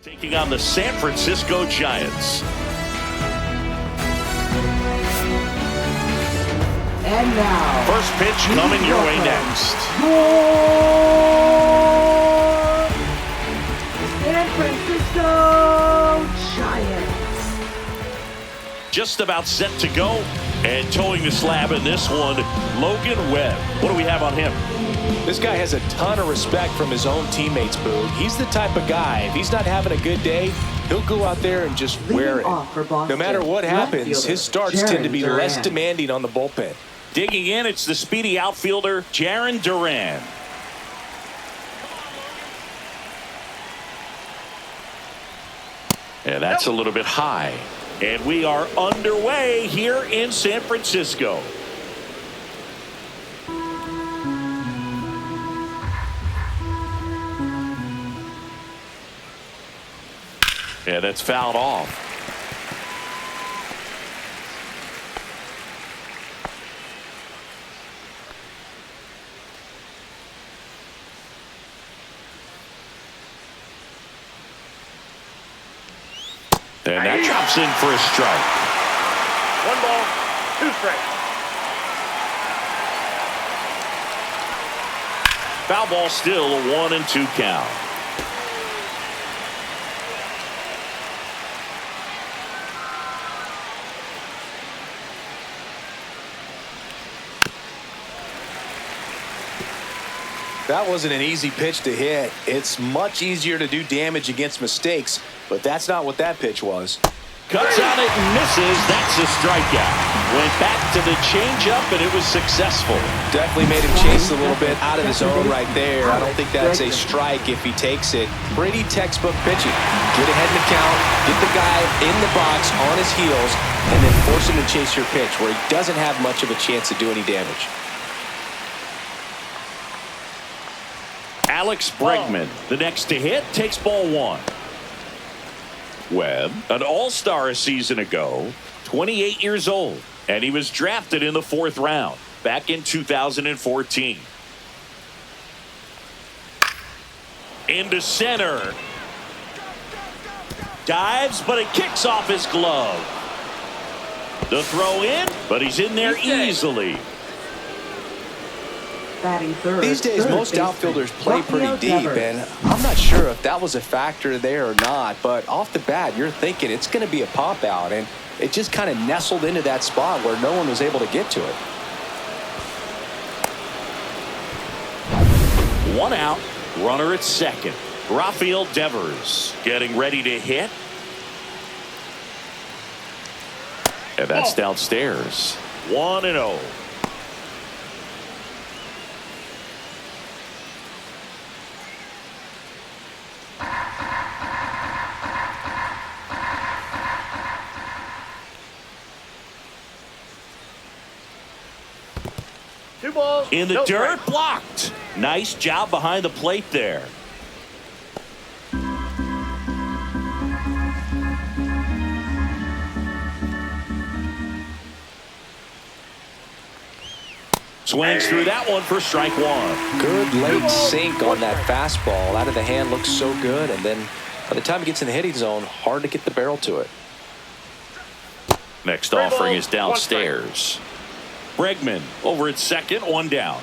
Taking on the San Francisco Giants. And now, first pitch coming your way next. San Francisco Giants. Just about set to go, and towing the slab in this one, Logan Webb. What do we have on him? This guy has a ton of respect from his own teammates, Boo. He's the type of guy, if he's not having a good day, he'll go out there and just wear it. No matter what happens, his starts tend to be less demanding on the bullpen. Digging in, it's the speedy outfielder, Jarren Duran. Yeah, that's a little bit high. And we are underway here in San Francisco. Yeah, that's fouled off. And that drops in for a strike. 1 ball, 2 strikes. Foul ball, still a 1-2 count. That wasn't an easy pitch to hit. It's much easier to do damage against mistakes, but that's not what that pitch was. Cuts on it and misses. That's a strikeout. Went back to the changeup, and it was successful. Definitely made him chase a little bit out of his zone right there. I don't think that's a strike if he takes it. Pretty textbook pitching. Get ahead in the count, get the guy in the box on his heels, and then force him to chase your pitch where he doesn't have much of a chance to do any damage. Alex Bregman, the next to hit, takes ball 1. Webb, an all-star a season ago, 28 years old, and he was drafted in the 4th round back in 2014. Into center. Dives, but it kicks off his glove. The throw in, but he's in there easily. Third, these days, most outfielders play pretty deep, and I'm not sure if that was a factor there or not, but off the bat, you're thinking it's going to be a pop-out, and it just kind of nestled into that spot where no one was able to get to it. 1 out, runner at second. Rafael Devers getting ready to hit. And that's downstairs. 1-0. In the dirt, blocked. Nice job behind the plate there. Swings through that one for strike 1. Good late sink on that fastball. Out of the hand, looks so good, and then by the time it gets in the hitting zone, hard to get the barrel to it. Next offering is downstairs. Bregman over at second, 1 down.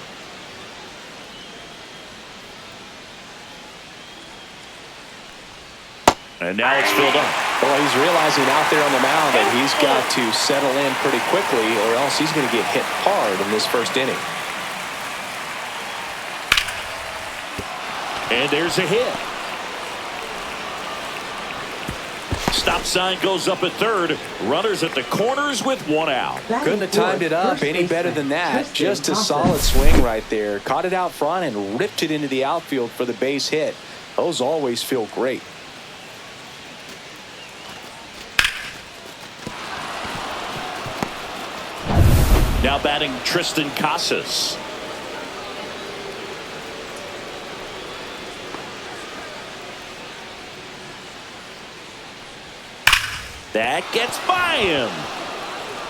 And now it's filled up. Well, he's realizing out there on the mound that he's got to settle in pretty quickly or else he's going to get hit hard in this first inning. And there's a hit. Stop sign goes up at third. Runners at the corners with 1 out. Couldn't have timed it up any better than that. Just a solid swing right there. Caught it out front and ripped it into the outfield for the base hit. Those always feel great. Now batting Tristan Casas. That gets by him.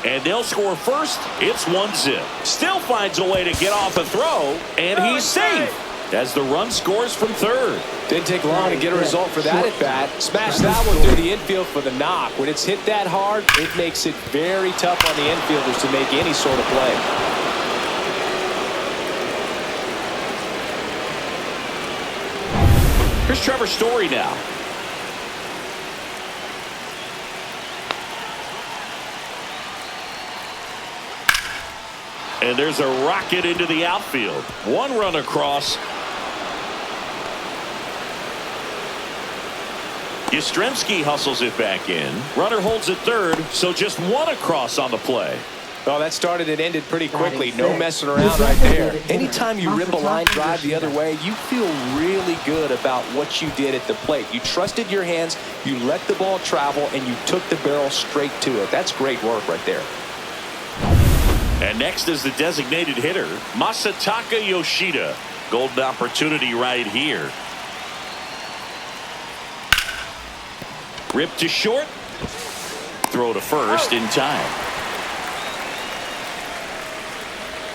And they'll score first. It's 1-0. Still finds a way to get off a throw, and he's safe. as the run scores from third. Didn't take long to get a result for that at bat. Smash that one through the infield for the knock. When it's hit that hard, it makes it very tough on the infielders to make any sort of play. Here's Trevor Story now. And there's a rocket into the outfield. One run across. Yastrzemski hustles it back in. Runner holds it third, so just one across on the play. Well, that started and ended pretty quickly. No messing around right there. Anytime you rip a line drive the other way, you feel really good about what you did at the plate. You trusted your hands, you let the ball travel, and you took the barrel straight to it. That's great work right there. And next is the designated hitter, Masataka Yoshida. Golden opportunity right here. Rip to short. Throw to first in time.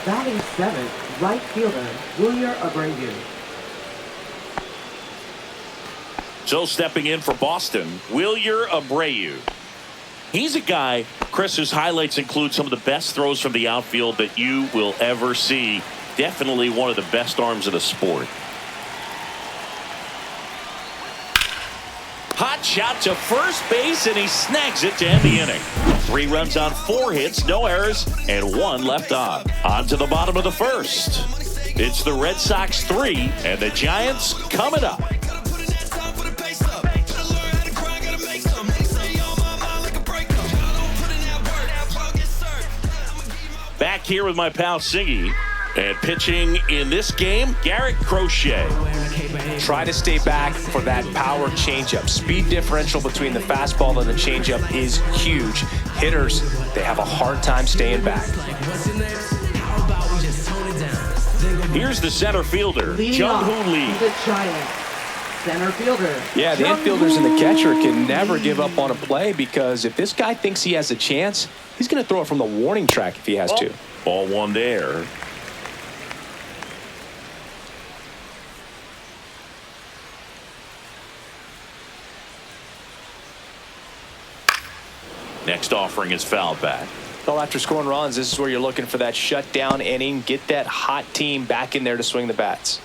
Batting seventh, right fielder, Wilyer Abreu. So stepping in for Boston, Wilyer Abreu. He's a guy, Chris, whose highlights include some of the best throws from the outfield that you will ever see. Definitely one of the best arms of the sport. Hot shot to first base, and he snags it to end the inning. 3 runs on 4 hits, no errors, and 1 left on. On to the bottom of the first. It's the Red Sox 3, and the Giants coming up. Back here with my pal Siggy, and pitching in this game, Garrett Crochet. Try to stay back for that power changeup. Speed differential between the fastball and the changeup is huge. Hitters, they have a hard time staying back. Here's the center fielder, Jung-Hoo Lee. The Giants center fielder. Yeah, the infielders and the catcher can never give up on a play, because if this guy thinks he has a chance, he's going to throw it from the warning track if he has to. Ball one there. Next offering is foul back. Well, after scoring runs, this is where you're looking for that shutdown inning. Get that hot team back in there to swing the bats.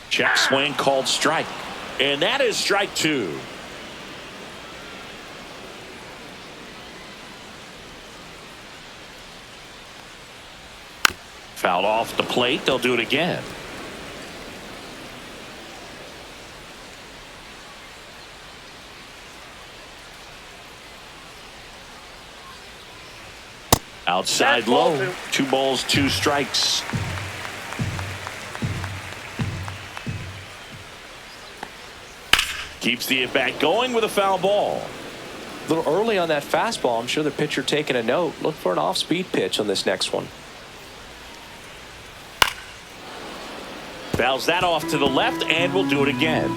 Check swing called strike. And that is strike 2. Fouled off the plate. They'll do it again. Outside low. 2 balls, 2 strikes. Keeps the at-bat going with a foul ball. A little early on that fastball. I'm sure the pitcher taking a note. Look for an off-speed pitch on this next one. Fouls that off to the left, and we'll do it again.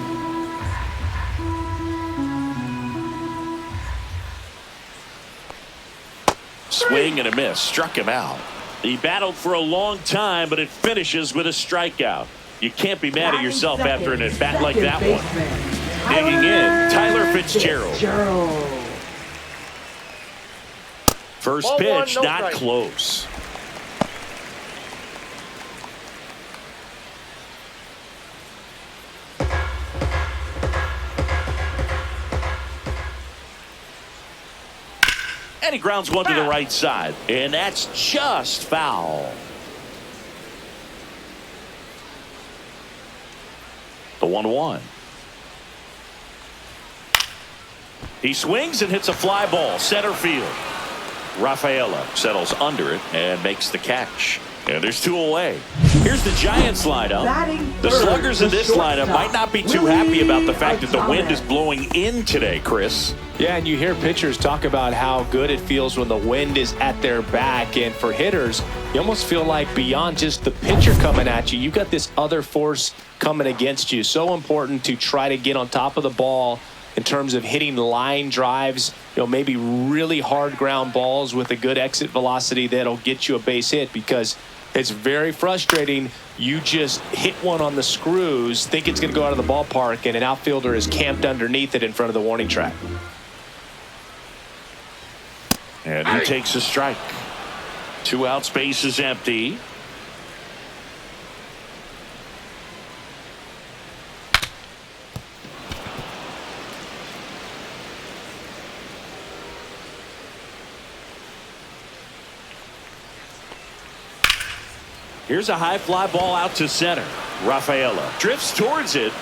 Swing and a miss. Struck him out. He battled for a long time, but it finishes with a strikeout. You can't be mad at yourself after an at-bat like that one. Digging in, Tyler Fitzgerald. First pitch, not close. And he grounds one to the right side. And that's just foul. The 1-1. He swings and hits a fly ball, center field. Rafaela settles under it and makes the catch. And there's 2 away. Here's the Giants lineup. The sluggers in this lineup might not be too happy about the fact that the wind is blowing in today, Chris. Yeah, and you hear pitchers talk about how good it feels when the wind is at their back. And for hitters, you almost feel like beyond just the pitcher coming at you, you've got this other force coming against you. So important to try to get on top of the ball in terms of hitting line drives, maybe really hard ground balls with a good exit velocity that'll get you a base hit, because it's very frustrating. You just hit one on the screws, think it's going to go out of the ballpark, and an outfielder is camped underneath it in front of the warning track. And he takes a strike. 2 outs, base is empty. Here's a high fly ball out to center. Rafaela drifts towards it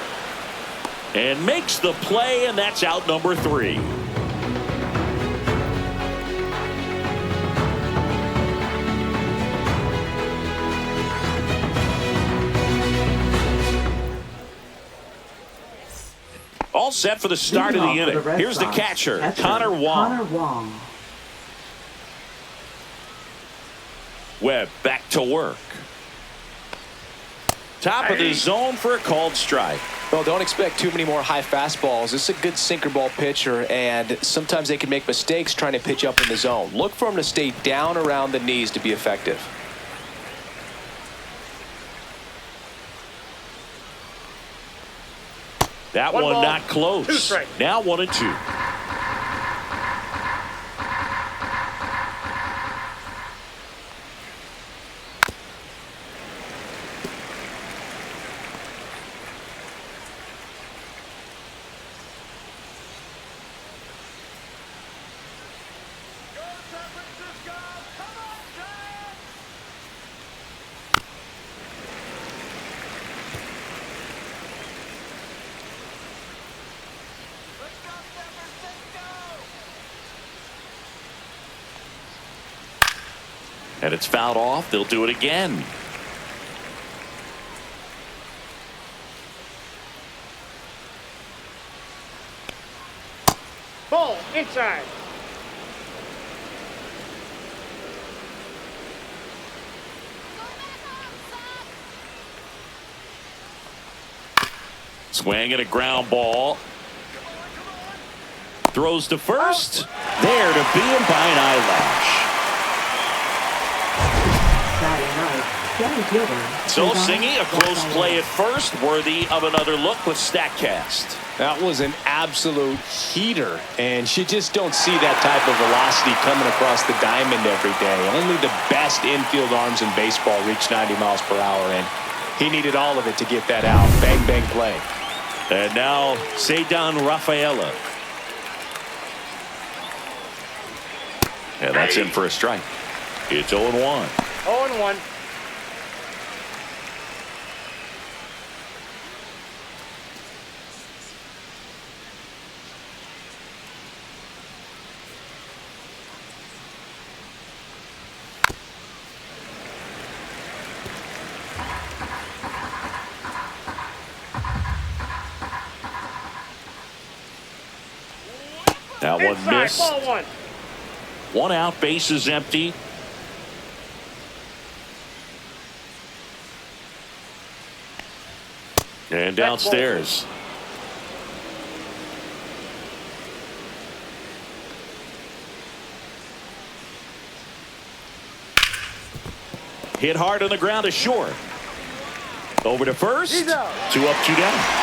and makes the play, and that's out number 3. All set for the start of the inning. Here's the catcher, Connor Wong. Webb back to work. Top of the zone for a called strike. Well, don't expect too many more high fastballs. This is a good sinker ball pitcher, and sometimes they can make mistakes trying to pitch up in the zone. Look for him to stay down around the knees to be effective. That one not close. Now 1-2. And it's fouled off. They'll do it again. Ball inside. Swing and a ground ball. Throws to first. There to be him by an eyelash. So singing a close play at first, worthy of another look with StatCast. That was an absolute heater, and you just don't see that type of velocity coming across the diamond every day. Only the best infield arms in baseball reach 90 miles per hour, and he needed all of it to get that out. Bang, bang play. And now Ceddanne Rafaela. And that's in for a strike. It's 0-1. 0-1. That one missed. Ball 1. 1 out, base is empty. And downstairs. Hit hard on the ground to short. Over to first. 2 up, 2 down.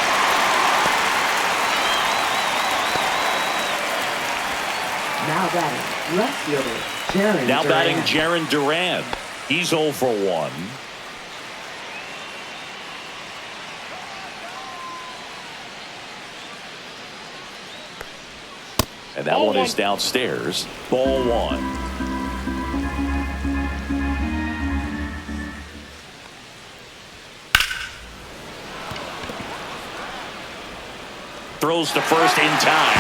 Now batting, left fielder, Jaron Now Duran. batting Jaron Duran. He's 0 for 1. And that one is downstairs. Ball 1. Throws to first in time.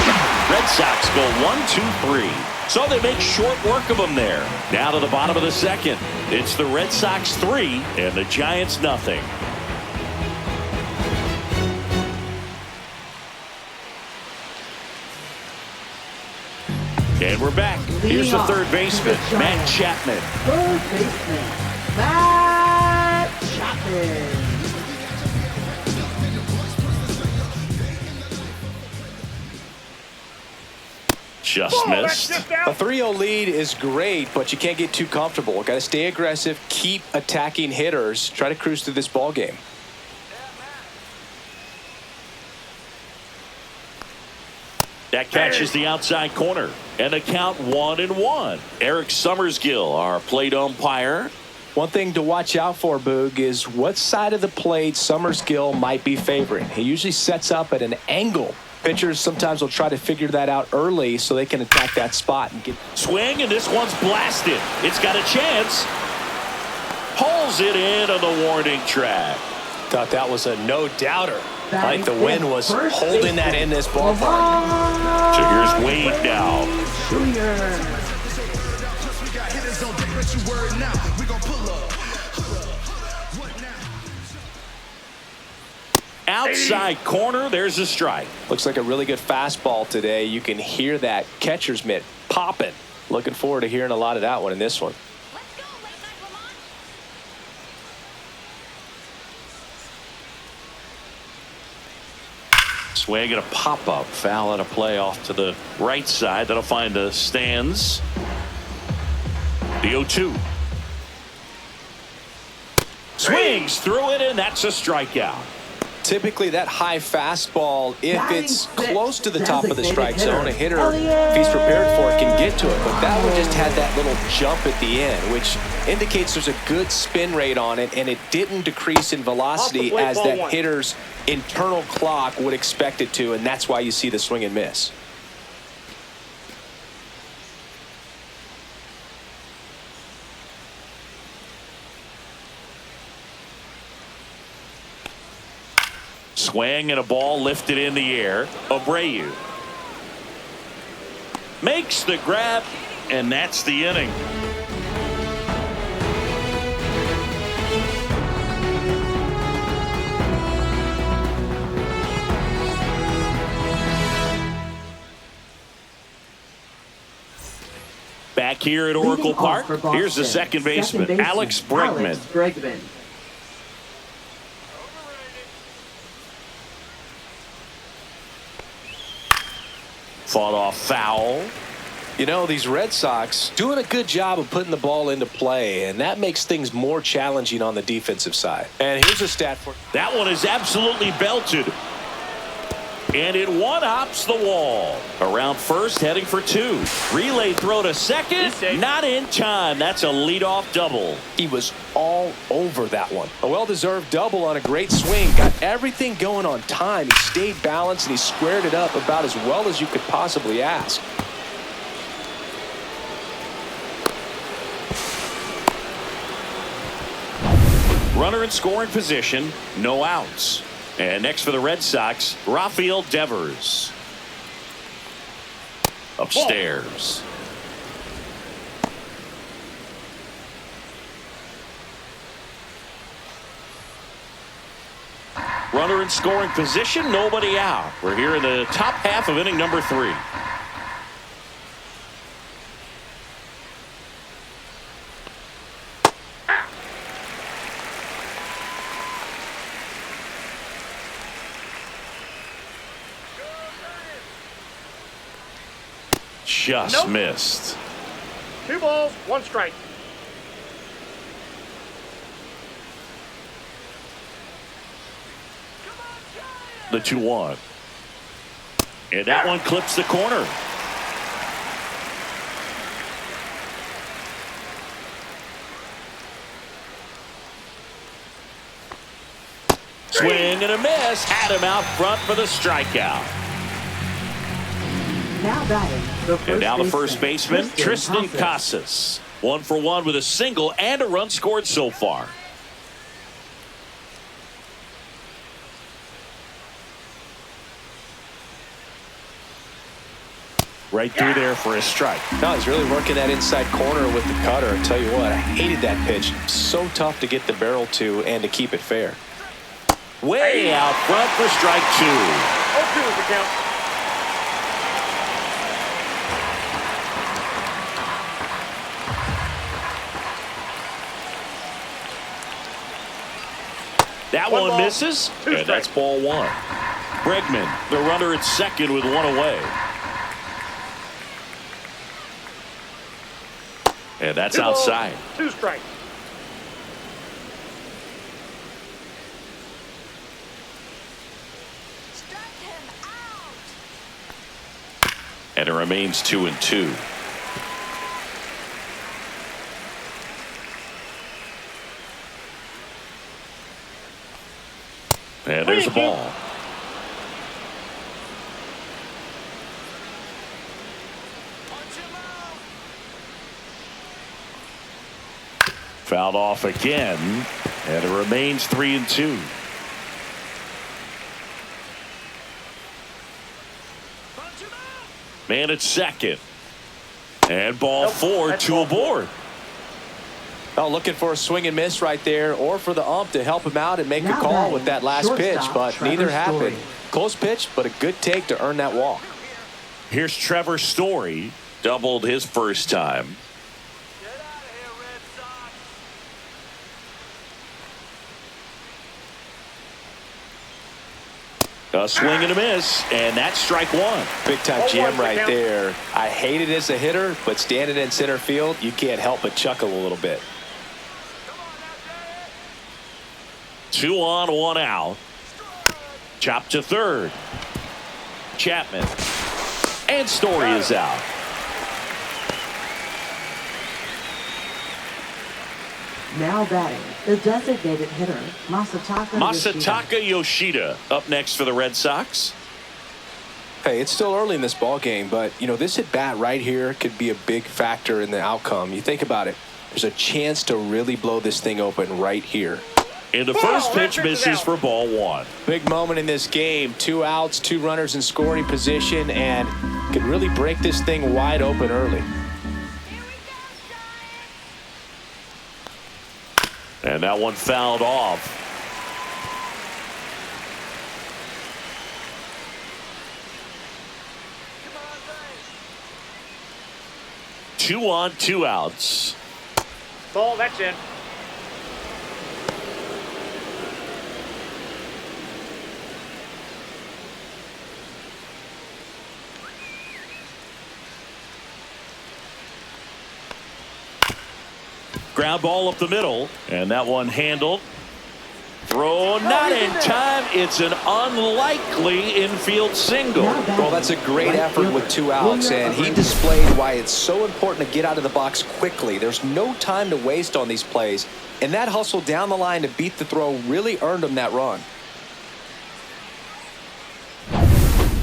Red Sox go 1-2-3. So they make short work of them there. Now to the bottom of the second. It's the Red Sox 3 and the Giants nothing. And we're back. Here's the third baseman, Matt Chapman. Third baseman, Matt Chapman. Just missed. A 3-0 lead is great, but you can't get too comfortable. Got to stay aggressive, keep attacking hitters, try to cruise through this ball game. That catches the outside corner, and the count 1-1. Eric Summersgill, our plate umpire. One thing to watch out for, Boog, is what side of the plate Summersgill might be favoring. He usually sets up at an angle. Pitchers sometimes will try to figure that out early so they can attack that spot and get. Swing, and this one's blasted. It's got a chance. Pulls it in on the warning track. Thought that was a no-doubter. Like the wind was holding that in this ballpark. So here's Wade now. Outside corner, there's a strike. Looks like a really good fastball today. You can hear that catcher's mitt popping. Looking forward to hearing a lot of that one in this one. Swing and a pop-up. Foul out of play off to the right side. That'll find the stands. The 0-2. Swings through it, and that's a strikeout. Typically that high fastball, if it's close to the top of the strike zone, a hitter, if he's prepared for it, can get to it. But that one just had that little jump at the end, which indicates there's a good spin rate on it, and it didn't decrease in velocity as that hitter's internal clock would expect it to, and that's why you see the swing and miss. Swing and a ball lifted in the air. Abreu makes the grab, and that's the inning. Back here at Oracle Park, here's the second baseman, Alex Bregman. Fought off foul. You know, these Red Sox doing a good job of putting the ball into play, and that makes things more challenging on the defensive side. And here's a stat for that one is absolutely belted. And it one-hops the wall. Around first, heading for two. Relay throw to second. Not in time. That's a leadoff double. He was all over that one. A well-deserved double on a great swing. Got everything going on time. He stayed balanced, and he squared it up about as well as you could possibly ask. Runner in scoring position. No outs. And next for the Red Sox, Rafael Devers. Upstairs. Runner in scoring position, nobody out. We're here in the top half of inning number 3. Just missed. 2 balls, 1 strike. The 2-1. And that one clips the corner. Swing and a miss. Had him out front for the strikeout. And now the first baseman, Tristan Casas. 1 for 1 with a single and a run scored so far. Right through there for a strike. No, he's really working that inside corner with the cutter. I tell you what, I hated that pitch. So tough to get the barrel to and to keep it fair. Way out front for strike 2. 0-2 is the count. That one misses, and that's ball 1. Bregman, the runner at second with 1 away. And that's 2 balls, outside. 2 strikes. And it remains 2-2. And there's a ball. Fouled off again, and it remains 3-2. Man at second. And ball 4, 2 aboard. Oh, looking for a swing and miss right there, or for the ump to help him out and make a call with that last pitch, but neither happened. Close pitch, but a good take to earn that walk. Here's Trevor Story, doubled his first time. A swing and a miss, and that's strike 1. Big time jam right there. I hate it as a hitter, but standing in center field, you can't help but chuckle a little bit. 2 on, 1 out. Chop to third. Chapman. And Story is out. Now batting, the designated hitter, Masataka Yoshida up next for the Red Sox. Hey, it's still early in this ball game, but you know, this at bat right here could be a big factor in the outcome. You think about it, there's a chance to really blow this thing open right here. And the first pitch misses for ball 1. Big moment in this game. 2 outs, 2 runners in scoring position, and could really break this thing wide open early. And that one fouled off. Two on, 2 outs. Ball, that's in. Ground ball up the middle, and that one handled. Throw not in time. It's an unlikely infield single. Well, that's a great effort with 2 outs, and he displayed why it's so important to get out of the box quickly. There's no time to waste on these plays, and that hustle down the line to beat the throw really earned him that run.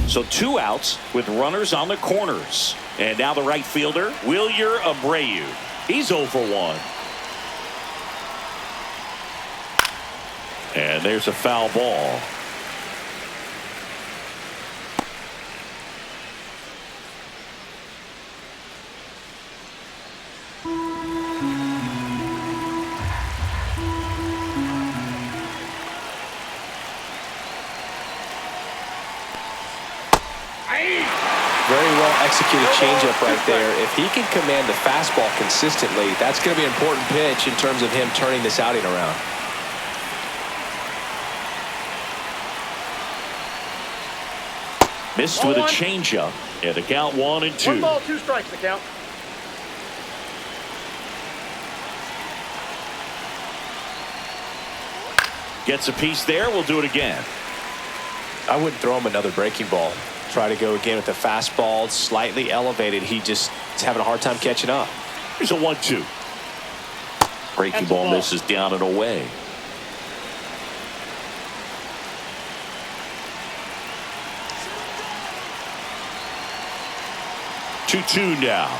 So 2 outs with runners on the corners. And now the right fielder, Wilyer Abreu. He's 0 for 1. And there's a foul ball. Very well executed changeup right there. If he can command the fastball consistently, that's going to be an important pitch in terms of him turning this outing around. Missed with a changeup, and the count 1 and 2. 1 ball, 2 strikes, the count. Gets a piece there. We'll do it again. I wouldn't throw him another breaking ball. Try to go again with the fastball, slightly elevated. He just is having a hard time catching up. Here's a 1-2. Breaking ball misses down and away. Two now.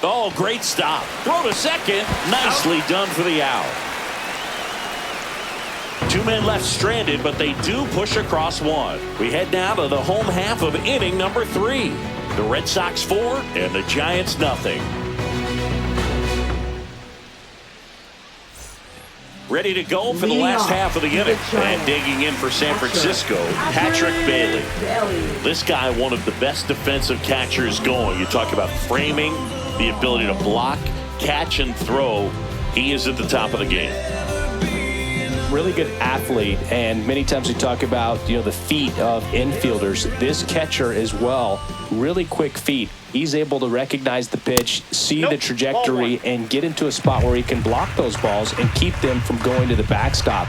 Oh, great stop. Throw to second. Nicely done for the out. 2 men left stranded, but they do push across 1. We head now to the home half of inning number 3. The Red Sox 4 and the Giants nothing. Ready to go for the last half of the inning. And digging in for San Francisco, Patrick Bailey. This guy, one of the best defensive catchers going. You talk about framing, the ability to block, catch, and throw. He is at the top of the game. really good athlete, and many times we talk about, the feet of infielders. This catcher as well, really quick feet. He's able to recognize the pitch, see the trajectory, and get into a spot where he can block those balls and keep them from going to the backstop.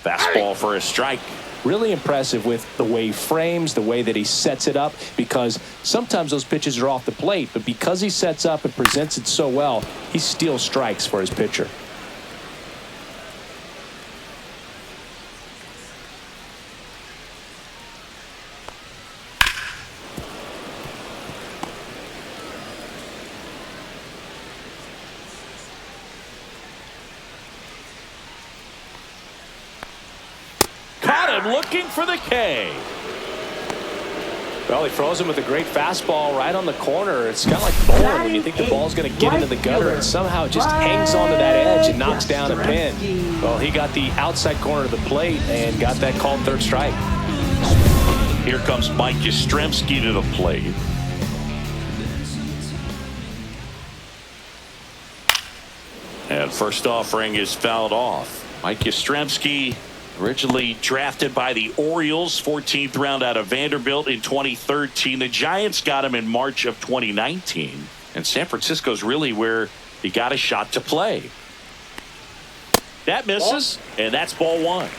Fastball for a strike. Really impressive with the way he frames, the way that he sets it up, because sometimes those pitches are off the plate, but because he sets up and presents it so well, he steals strikes for his pitcher. Looking for the K. Well, he throws him with a great fastball right on the corner. It's kind of like bowling when you think the ball's going to get into the gutter, and somehow it just hangs onto that edge and knocks down a pin. Well, he got the outside corner of the plate and got that called third strike. Here comes Mike Yastrzemski to the plate. And first offering is fouled off. Mike Yastrzemski, originally drafted by the Orioles, 14th round out of Vanderbilt in 2013. The Giants got him in March of 2019. And San Francisco's really where he got a shot to play. That misses, and that's ball one.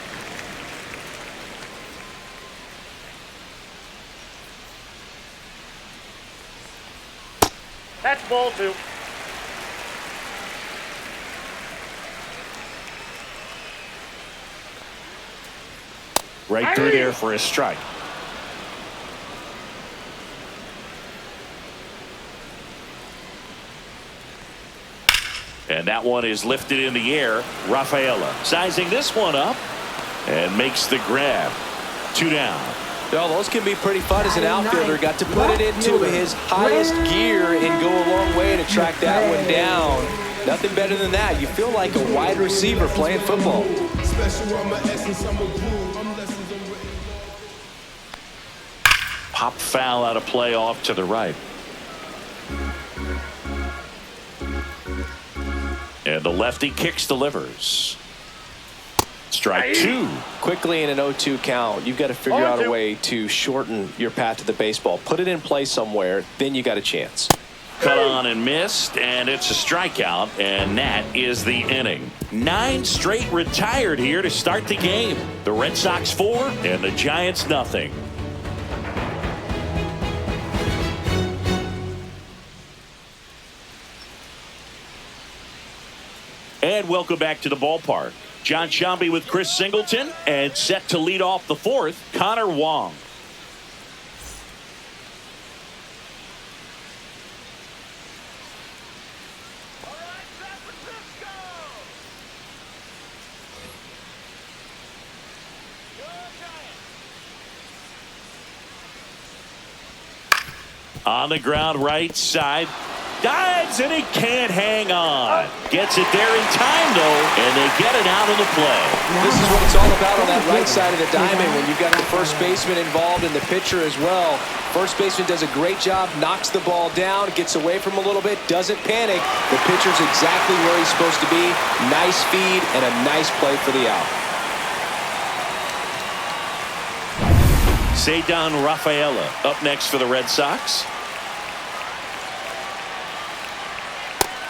That's ball two. Right through there for a strike. And that one is lifted in the air. Rafaela sizing this one up and makes the grab. 2 down. Well, those can be pretty fun as an outfielder. Got to put it into his highest gear and go a long way to track that one down. Nothing better than that. You feel like a wide receiver playing football. Pop foul out of play off to the right. And the lefty kicks, delivers. Strike two. Quickly in an 0-2 count, you've got to figure out a way to shorten your path to the baseball. Put it in play somewhere, then you got a chance. Cut on and missed, and it's a strikeout, and that is the inning. 9 straight retired here to start the game. The Red Sox 4 and the Giants nothing. And welcome back to the ballpark. John Sciambi with Chris Singleton, and set to lead off the fourth, Connor Wong. On the ground, right side. Dives, and he can't hang on. Gets it there in time, though, and they get it out of the play. This is what it's all about on that right side of the diamond when you've got the first baseman involved and the pitcher as well. First baseman does a great job, knocks the ball down, gets away from him a little bit, doesn't panic. The pitcher's exactly where he's supposed to be. Nice feed and a nice play for the out. Ceddanne Rafaela up next for the Red Sox.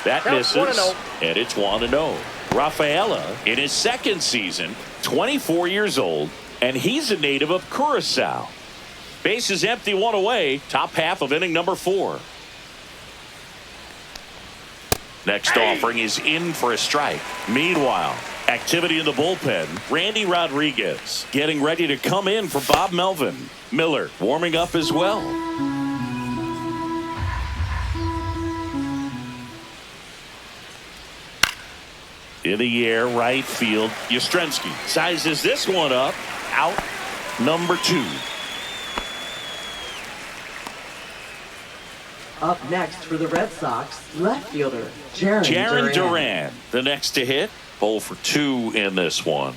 That misses, and it's 1-0. Rafaela in his second season, 24 years old, and he's a native of Curacao. Base is empty, 1 away, top half of inning number 4. Next offering is in for a strike. Meanwhile, activity in the bullpen. Randy Rodriguez getting ready to come in for Bob Melvin. Miller warming up as well. In the air, right field. Yastrzemski sizes this one up. Out number 2. Up next for the Red Sox, left fielder Jarren Duran, the next to hit. 0 for 2 in this one.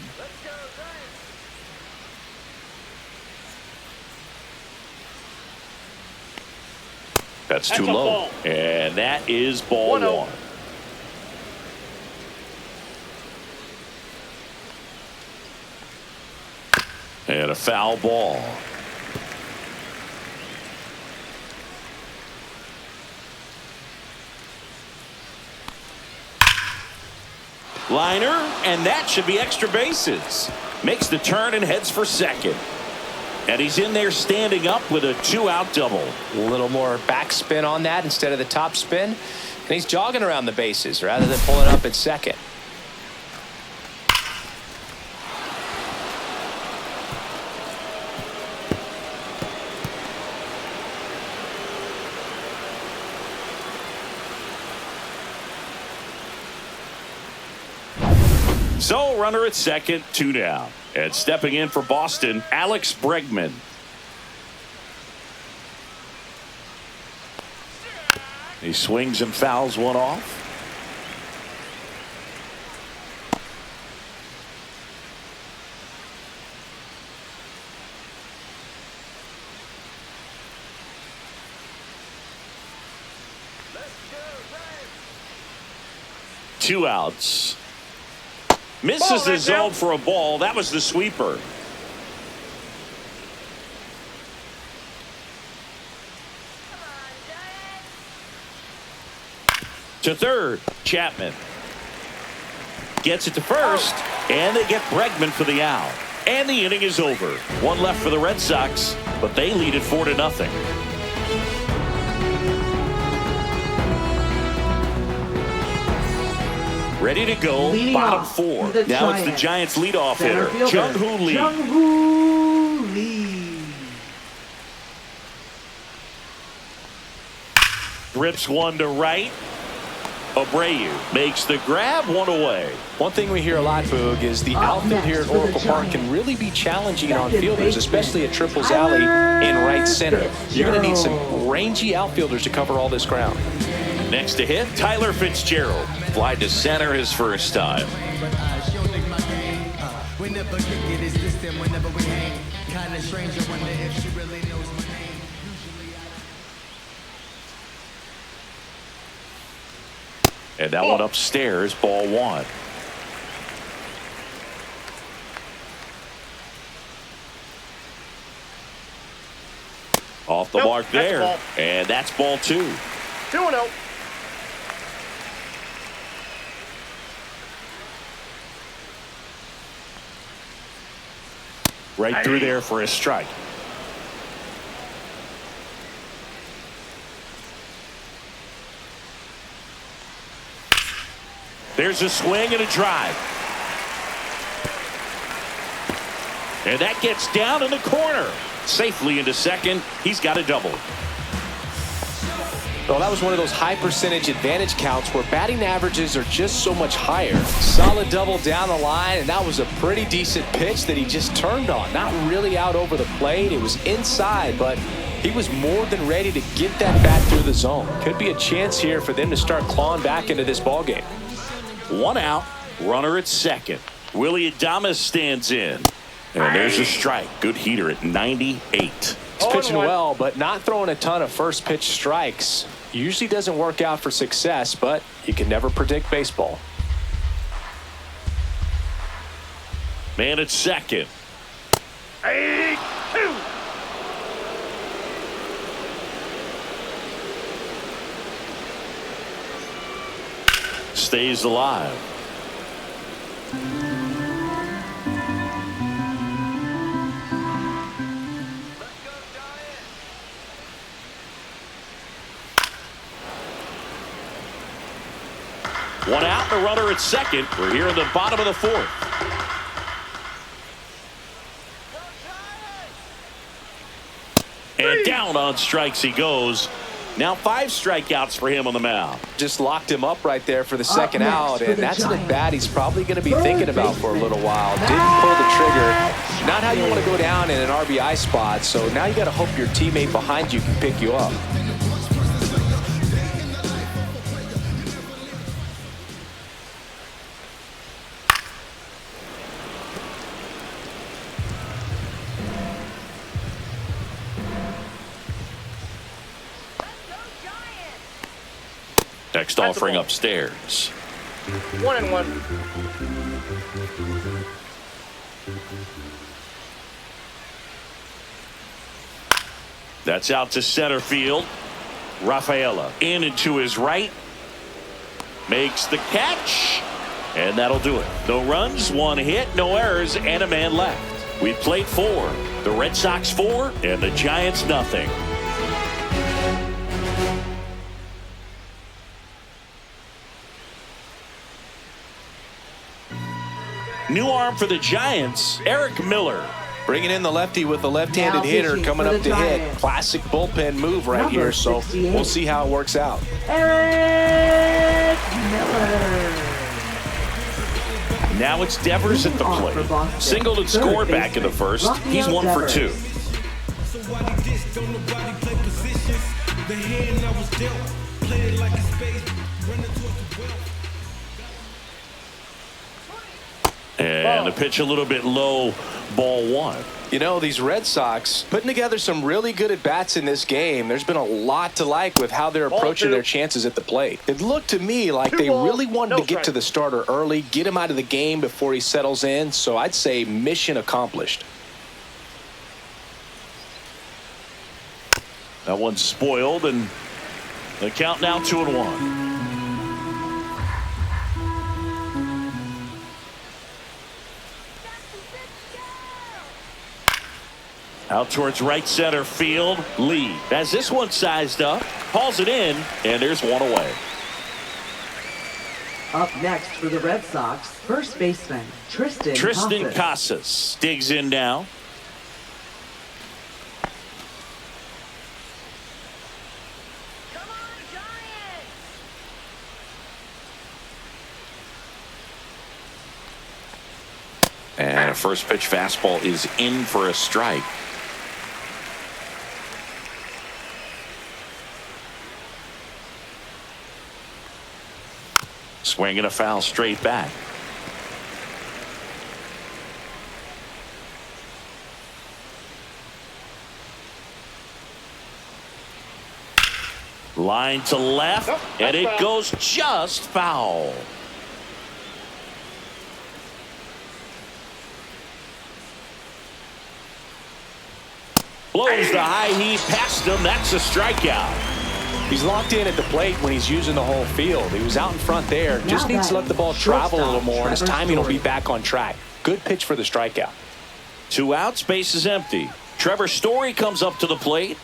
That's too low. And that is ball 1. And a foul ball. Liner, and that should be extra bases. Makes the turn and heads for second. And he's in there standing up with a 2-out double. A little more backspin on that instead of the top spin. And he's jogging around the bases rather than pulling up at second. So, runner at second, 2 down. And stepping in for Boston, Alex Bregman. He swings and fouls one off. Two outs. Misses the zone for a ball. That was the sweeper. To third, Chapman. Gets it to first, and they get Bregman for the out. And the inning is over. One left for the Red Sox, but they lead it 4-0. Ready to go, Leading bottom off, 4. the Now Giants. it's the Giants leadoff Center hitter, fielder, Jung-Hoo Lee. Jung-Hoo Lee. Rips one to right. Abreu makes the grab, one away. One thing we hear a lot, Boog, is the outfield here at Oracle Park can really be challenging on fielders, especially at Triples Alley in right center. You're going to need some rangy outfielders to cover all this ground. Next to hit, Tyler Fitzgerald. Fly to center his first time. And that one upstairs, ball 1. Off the mark there, and that's ball 2. 2-0. Right through there for a strike. There's a swing and a drive. And that gets down in the corner. Safely into second. He's got a double. Well, that was one of those high percentage advantage counts where batting averages are just so much higher. Solid double down the line, and that was a pretty decent pitch that he just turned on. Not really out over the plate. It was inside, but he was more than ready to get that bat through the zone. Could be a chance here for them to start clawing back into this ballgame. 1 out, runner at second. Willie Adames stands in. And there's a strike. Good heater at 98. He's pitching well, but not throwing a ton of first pitch strikes. Usually doesn't work out for success, but you can never predict baseball. Man at second. 8-2. Stays alive. One out, the runner at second. We're here in the bottom of the 4th. And down on strikes he goes. Now 5 strikeouts for him on the mound. Just locked him up right there for the second out, and that's an at-bat he's probably going to be thinking about for a little while. Didn't pull the trigger. Not how you want to go down in an RBI spot, so now you got to hope your teammate behind you can pick you up. Next offering upstairs. 1-1. That's out to center field. Rafaela in and to his right. Makes the catch. And that'll do it. No runs, one hit, no errors, and a man left. We played 4. The Red Sox 4 and the Giants nothing. New arm for the Giants, Eric Miller. Bringing in the lefty with the left-handed hitter coming up to hit. Classic bullpen move right here, so we'll see how it works out. Eric Miller. Now it's Devers at the plate. Singled and scored back in the first. He's 1 for 2. And the pitch a little bit low, ball 1. You know, these Red Sox putting together some really good at-bats in this game. There's been a lot to like with how they're approaching their chances at the plate. It looked to me like they really wanted to get to the starter early, get him out of the game before he settles in. So I'd say mission accomplished. That one's spoiled, and the count now 2-1. Out towards right center field. Lee has this one sized up, hauls it in, and there's one away. Up next for the Red Sox, first baseman Tristan Casas digs in now. Come on, Giants! And a first pitch fastball is in for a strike. Swing and a foul straight back. Line to left, and it goes just foul. Blows the high heat past him. That's a strikeout. He's locked in at the plate when he's using the whole field. He was out in front there. Just needs to let the ball travel a little more, and his timing will be back on track. Good pitch for the strikeout. 2 outs, base is empty. Trevor Story comes up to the plate.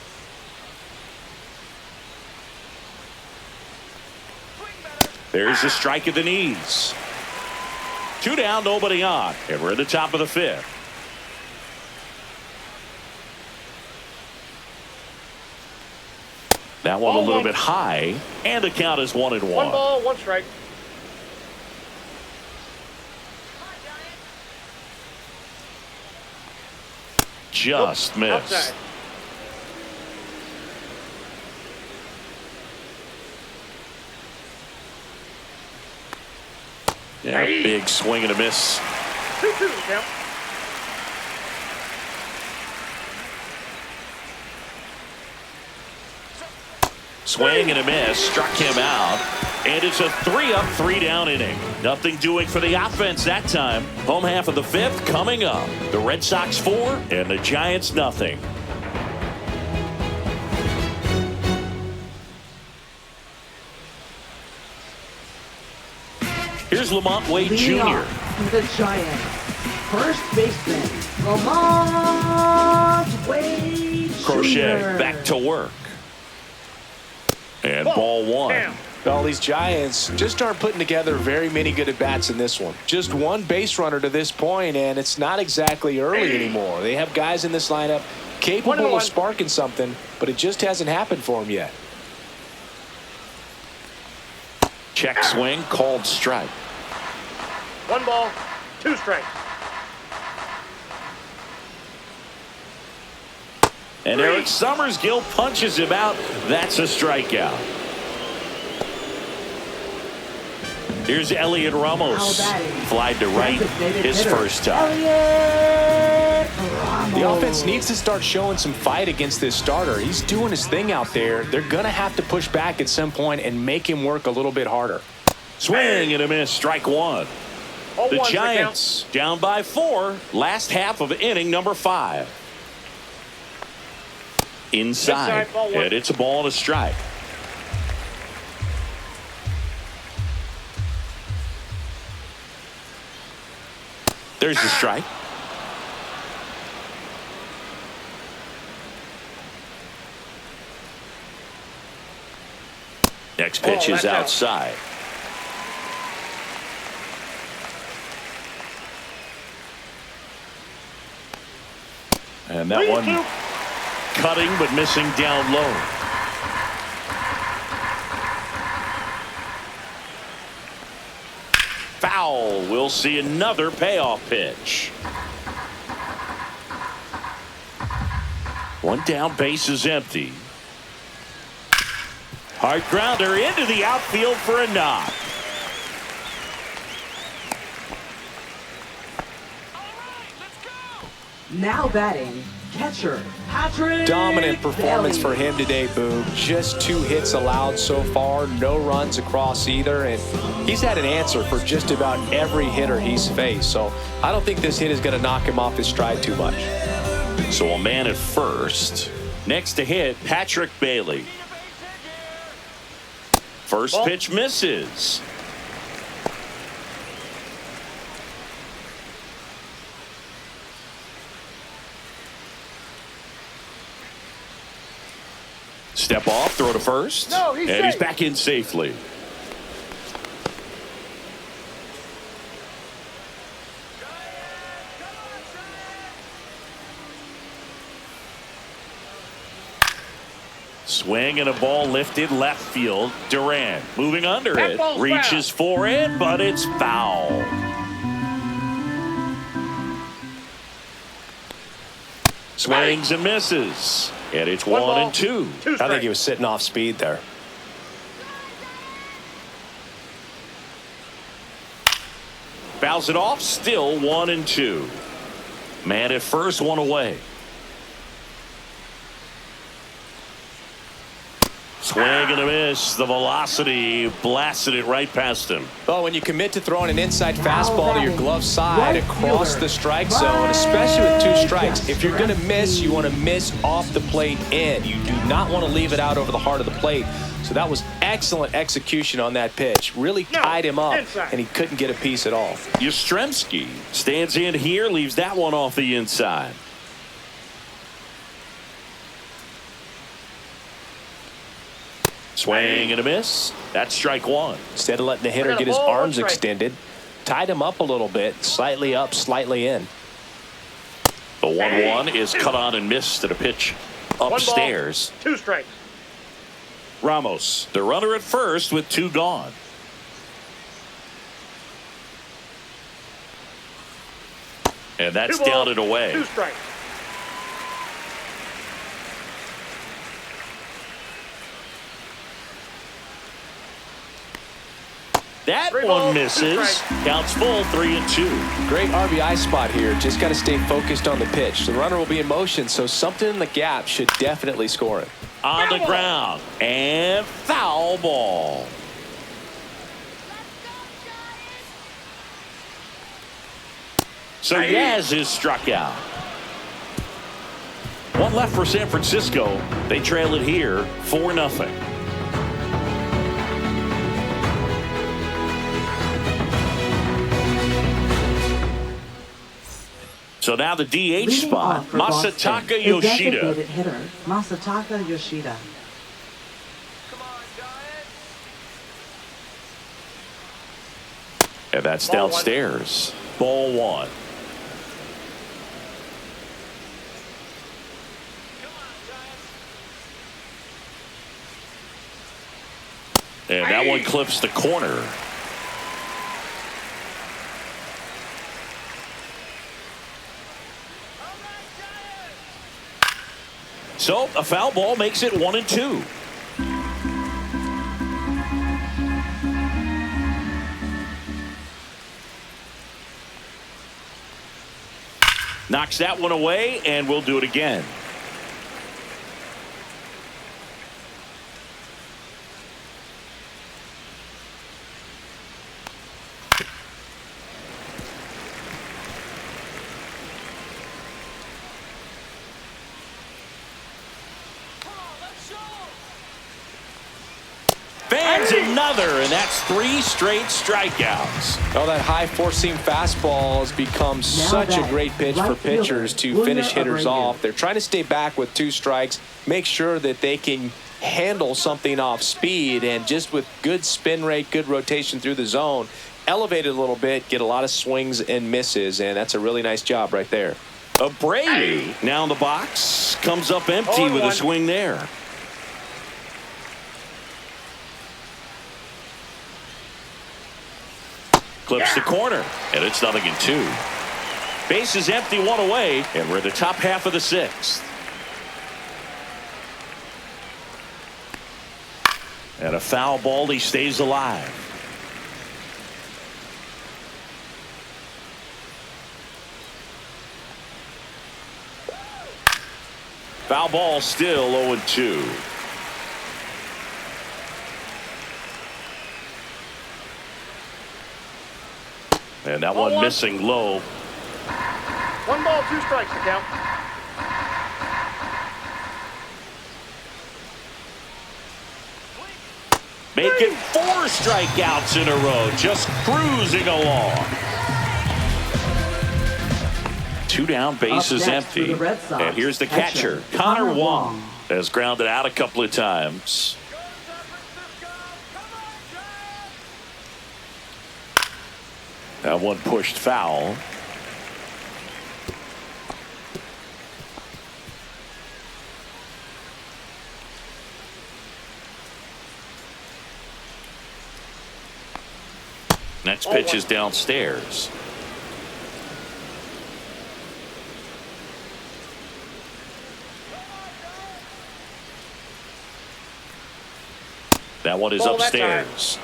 There's the strike at the knees. 2 down, nobody on. And we're at the top of the 5th. That one a little bit high, and the count is 1-1. 1 ball, 1 strike. Just missed. Outside. Yeah, big swing and a miss. 2-2 count. Swing and a miss, struck him out, and it's a 3-up, 3-down inning. Nothing doing for the offense that time. Home half of the 5th coming up. The Red Sox 4 and the Giants nothing. Here's Lamont Wade Jr. The Giants, first baseman Lamont Wade Crochet Jr. back to work. And ball 1. Damn. Well, these Giants just aren't putting together very many good at-bats in this one. Just 1 base runner to this point, and it's not exactly early anymore. They have guys in this lineup capable of sparking something, but it just hasn't happened for them yet. Check swing, called strike. 1 ball, 2 strikes. And Eric Summersgill punches him out. That's a strikeout. Here's Elliot Ramos. Flied to right his first time. The offense needs to start showing some fight against this starter. He's doing his thing out there. They're going to have to push back at some point and make him work a little bit harder. Swing and a miss, strike 1. The Giants down by 4. Last half of inning number 5. inside. Inside, ball one. And it's a ball and a strike. There's the strike. Next pitch is that's out. outside. And that one cutting but missing down low. Foul. We'll see another payoff pitch. One down, base is empty. Hard grounder into the outfield for a knock. Now batting, catcher Patrick. Dominant performance Bailey. for him today, Boo. Just 2 hits allowed so far, no runs across either, and he's had an answer for just about every hitter he's faced. So I don't think this hit is going to knock him off his stride too much. So a man at first. Next to hit, Patrick Bailey. First pitch misses. Step off, throw to first. No, he's and he's safe. back in safely. Swing and a ball lifted left field. Durant moving under That it. ball's Reaches for it, but it's foul. Swings and misses. And it's One 1 ball, and 2. I think he was sitting off speed there. Fouls it off, still 1 and 2. Man at first, 1 away. Swing and a miss. The velocity blasted it right past him. Well, when you commit to throwing an inside fastball to your glove side Right across fielder. the strike zone, especially with 2 strikes, if you're going to miss, you want to miss off the plate in. You do not want to leave it out over the heart of the plate. So that was excellent execution on that pitch. Really tied him up, inside. and he couldn't get a piece at all. Yastrzemski stands in here, leaves that one off the inside. Swing and a miss. That's strike 1. Instead of letting the hitter got a get his ball, arms 1 strike. extended, tied him up a little bit, slightly up, slightly in. The 1-1 is cut on and missed at a pitch upstairs. 2 strikes. Ramos, the runner at first with 2 gone. And that's 2 balls, down and away. 2 strikes. That 3 one balls, 2 misses. strikes. Counts full, 3 and 2. Great RBI spot here. Just got to stay focused on the pitch. The runner will be in motion, so something in the gap should definitely score it. On the Foul ball. ground. And foul ball. So Yaz is struck out. 1 left for San Francisco. They trail it here 4-0. So now the DH Leading spot, off for Boston Masataka is Yoshida. designated hitter Masataka Yoshida. And that's Ball 1. downstairs. Ball 1. And that one clips the corner. So a foul ball makes it 1 and 2. Knocks that one away, and we'll do it again. swings another, and that's 3 straight strikeouts. Oh, that high four-seam fastball has become such a great pitch for pitchers to finish hitters off. They're trying to stay back with 2 strikes, make sure that they can handle something off speed, and just with good spin rate, good rotation through the zone, elevate it a little bit, get a lot of swings and misses, and that's a really nice job right there. Brady now in the box, comes up empty with a swing there. Clips the corner, and it's 0-2. Base is empty, 1 away, and we're in the top half of the 6th. And a foul ball, he stays alive. Foul ball, still 0-2. And that one missing low. 1 ball, 2 strikes to count. Making 4 strikeouts in a row, just cruising along. 2 down, bases empty. And here's the catcher, Connor Wong, has grounded out a couple of times. That one pushed foul. Next pitch is downstairs. That one is upstairs.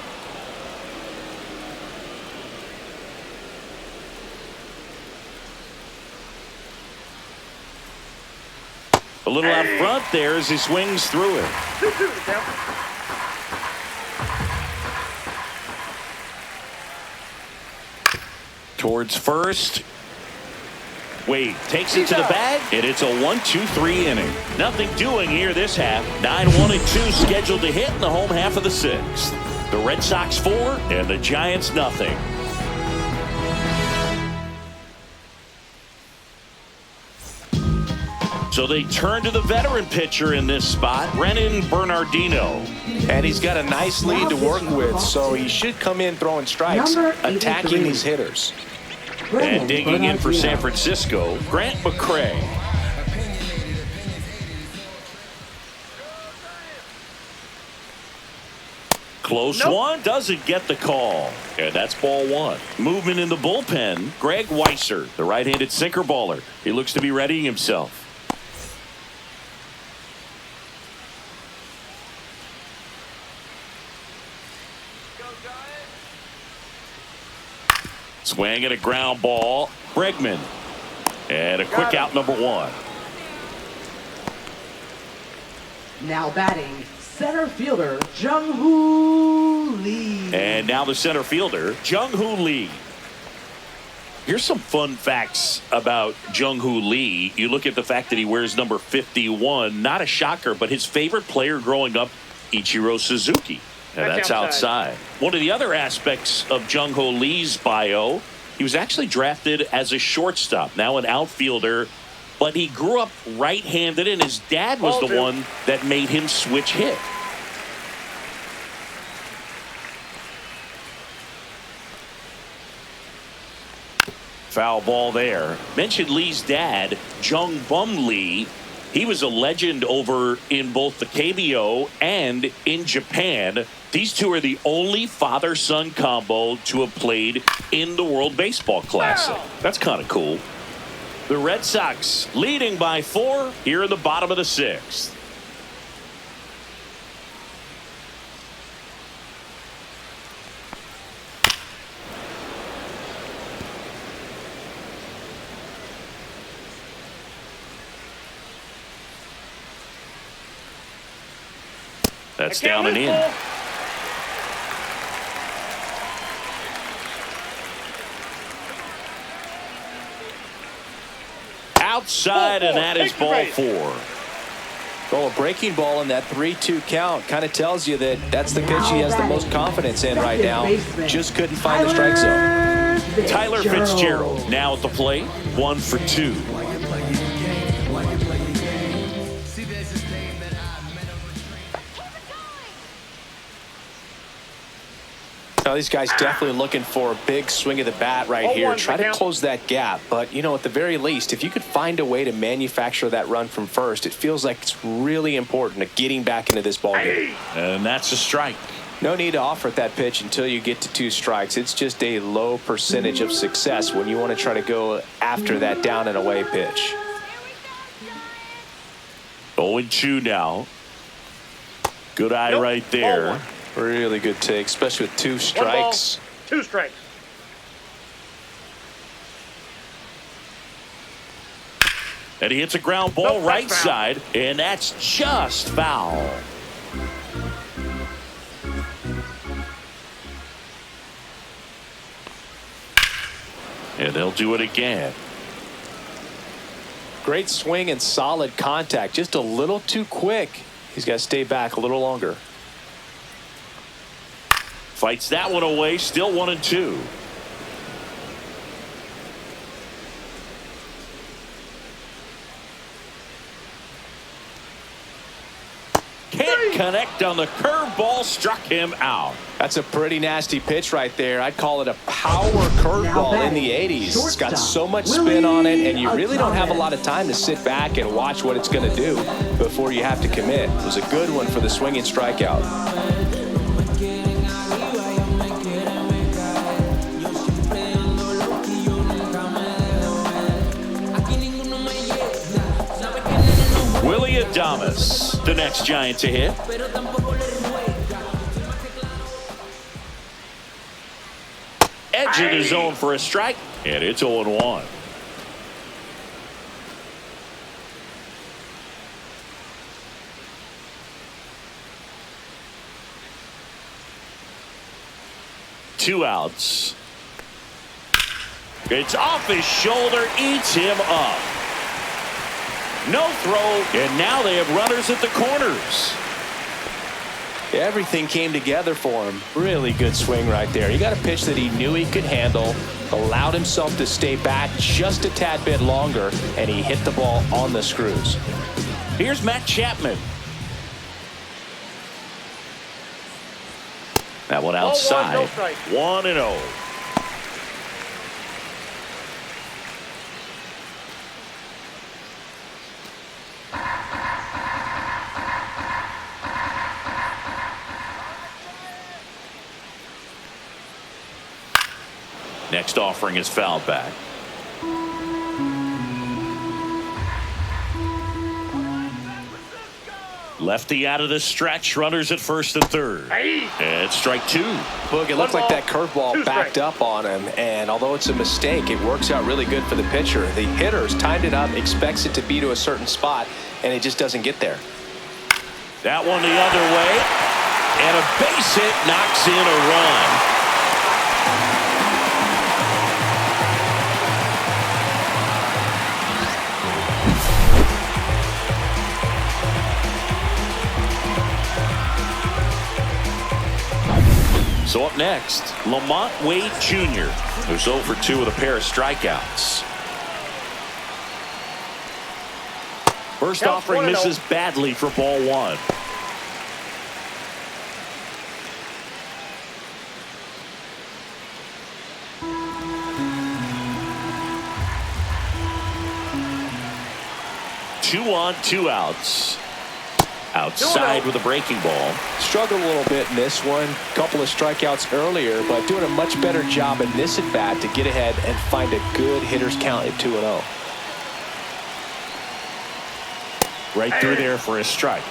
A little out front there as he swings through it. 2-2 to count. Towards first. Wade takes it to the bag, and it's a 1-2-3 inning. Nothing doing here this half. 9-1-2 scheduled to hit in the home half of the 6th. The Red Sox 4 and the Giants nothing. So they turn to the veteran pitcher in this spot, Brennan Bernardino. And he's got a nice lead to work with, so he should come in throwing strikes, attacking these hitters. And digging in for San Francisco, Grant McCray. Close one, doesn't get the call. And that's ball 1. Movement in the bullpen, Greg Weiser, the right-handed sinker baller. He looks to be readying himself. Swing and a ground ball. Bregman. And a quick out, number 1. Now batting, center fielder Jung-Hoo Lee. And now the center fielder, Jung-Hoo Lee. Here's some fun facts about Jung-Hoo Lee. You look at the fact that he wears number 51. Not a shocker, but his favorite player growing up, Ichiro Suzuki. And that's outside. One of the other aspects of Jung-Hoo Lee's bio, he was actually drafted as a shortstop, now an outfielder, but he grew up right-handed, and his dad was the one that made him switch hit. Foul ball there. Mentioned Lee's dad, Jung Bum Lee. He was a legend over in both the KBO and in Japan. These two are the only father-son combo to have played in the World Baseball Classic. That's kind of cool. The Red Sox leading by 4 here in the bottom of the 6th. That's down and in. Outside, and that is ball 4. Well, a breaking ball in that 3-2 count kind of tells you that that's the pitch he has the most confidence in right now. Just couldn't find the strike zone. Tyler Fitzgerald now at the plate, 1 for 2. Now, these guys definitely looking for a big swing of the bat right here. Try to close that gap. But, you know, at the very least, if you could find a way to manufacture that run from first, it feels like it's really important to getting back into this ballgame. And that's a strike. No need to offer that pitch until you get to 2 strikes. It's just a low percentage of success when you want to try to go after that down and away pitch. 0-2 now. Good eye right there. Really good take, especially with 2 strikes. 2 strikes. And he hits a ground ball right side, and that's just foul. And they'll do it again. Great swing and solid contact. Just a little too quick. He's got to stay back a little longer. Fights that one away, still 1-2. Can't connect on the curveball, struck him out. That's a pretty nasty pitch right there. I'd call it a power curveball in the 80s. It's got so much spin on it, and you really don't have a lot of time to sit back and watch what it's going to do before you have to commit. It was a good one for the swinging strikeout. Willie Adames, the next Giant to hit. Edge of the zone for a strike, and it's 0-1. Two outs. It's off his shoulder, eats him up. No throw, and now they have runners at the corners. Everything came together for him. Really good swing right there. He got a pitch that he knew he could handle, allowed himself to stay back just a tad bit longer, and he hit the ball on the screws. Here's Matt Chapman. That one outside. 1-0. Next offering is fouled back. Lefty out of the stretch. Runners at first and third. And strike 2. Boog, it looked like that curveball backed up on him, and although it's a mistake, it works out really good for the pitcher. The hitter's timed it up, expects it to be to a certain spot, and it just doesn't get there. That one the other way, and a base hit knocks in a run. So up next, Lamont Wade Jr., who's 0 for 2 with a pair of strikeouts. First offering misses badly for ball 1. Two on, 2 outs. Outside with a breaking ball. Struggled a little bit in this one. Couple of strikeouts earlier, but doing a much better job in this at bat to get ahead and find a good hitter's count at 2-0. Right through there for a strike.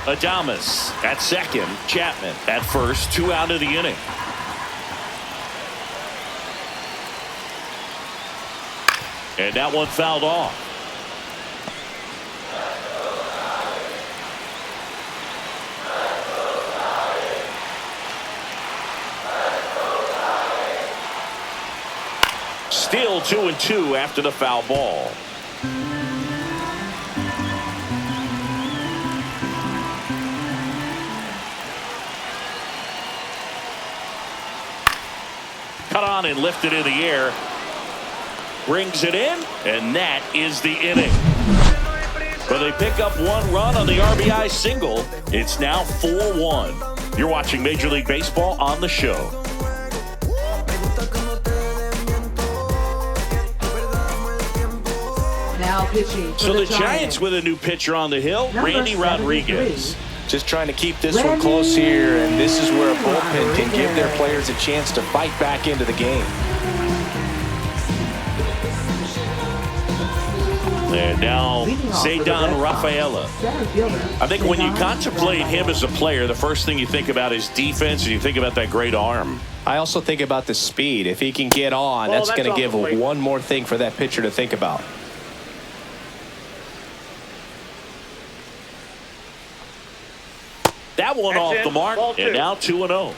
Adames at second. Chapman at first. 2 out of the inning. And that one fouled off. Still 2-2 after the foul ball. Cut on and lifted in the air. Brings it in, and that is the inning. But they pick up 1 run on the RBI single. It's now 4-1. You're watching Major League Baseball on the show. Now pitching for So the Giants with a new pitcher on the hill, Randy Rodriguez. Just trying to keep this one close here, and this is where a bullpen can give their players a chance to fight back into the game. And now Ceddanne Rafaela. I think when you contemplate him as a player, the first thing you think about is defense, and you think about that great arm. I also think about the speed. If he can get on, that's going to give one more thing for that pitcher to think about. That one off the mark, and now 2-0.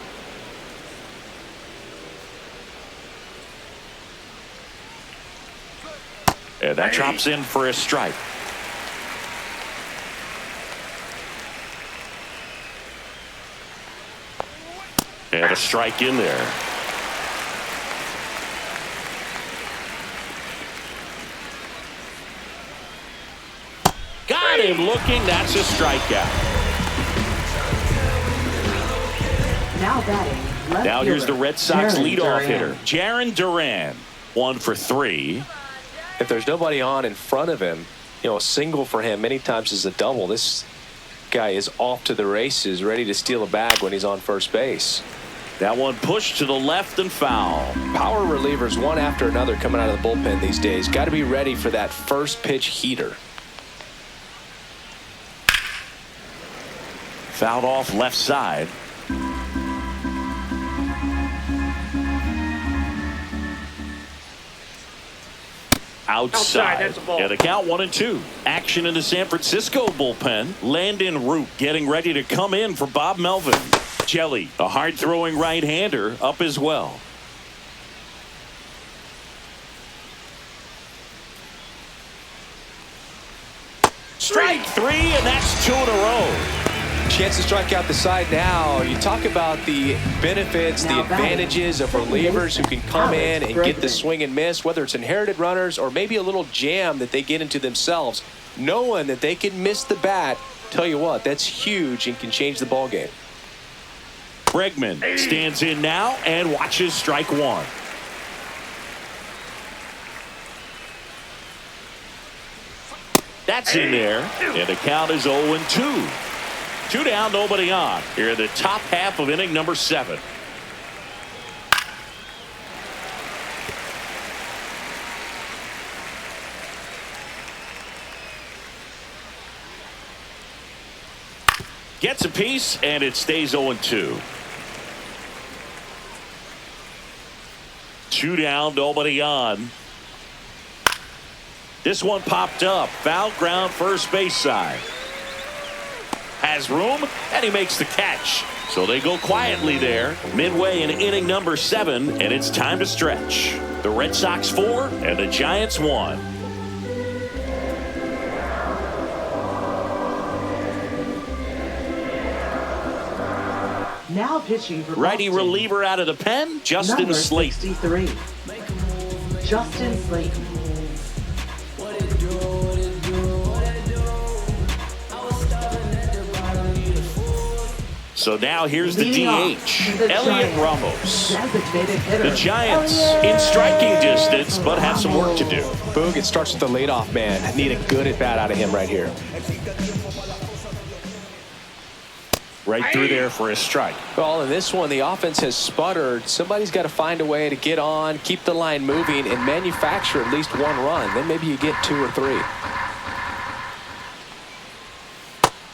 And that drops in for a strike. And a strike in there. Got him looking. That's a strikeout. Now batting. Now here's the Red Sox leadoff hitter, Jarren Duran. 1 for 3. If there's nobody on in front of him, a single for him many times is a double. This guy is off to the races, ready to steal a bag when he's on first base. That one pushed to the left and foul. Power relievers one after another coming out of the bullpen these days. Got to be ready for that first pitch heater. Fouled off left side. Outside. That's a ball. Yeah, the count 1-2. Action in the San Francisco bullpen. Landon Root getting ready to come in for Bob Melvin. Jelly, a hard-throwing right-hander, up as well. Strike 3, and that's 2 in a row. Chance to strike out the side now. You talk about the benefits, the advantages of relievers who can come in and get the swing and miss, whether it's inherited runners or maybe a little jam that they get into themselves. Knowing that they can miss the bat, tell you what, that's huge and can change the ball game. Bregman stands in now and watches strike 1. That's in there, and the count is 0-2. 2 down, nobody on. Here in the top half of inning number 7. Gets a piece, and it stays 0-2. 2 down, nobody on. This one popped up. Foul ground, first base side. Has room, and he makes the catch. So they go quietly there, midway in inning number 7, and it's time to stretch. The Red Sox 4 and the Giants 1. Now pitching for Righty Boston. reliever out of the pen, Justin Number Slayton. 63. Justin Slayton. So now here's the DH, Elliot Ramos. The Giants in striking distance, but have some work to do. Boog, it starts with the leadoff man. Need a good at-bat out of him right here. Right through there for a strike. Well, in this one, the offense has sputtered. Somebody's got to find a way to get on, keep the line moving, and manufacture at least 1 run. Then maybe you get 2 or 3.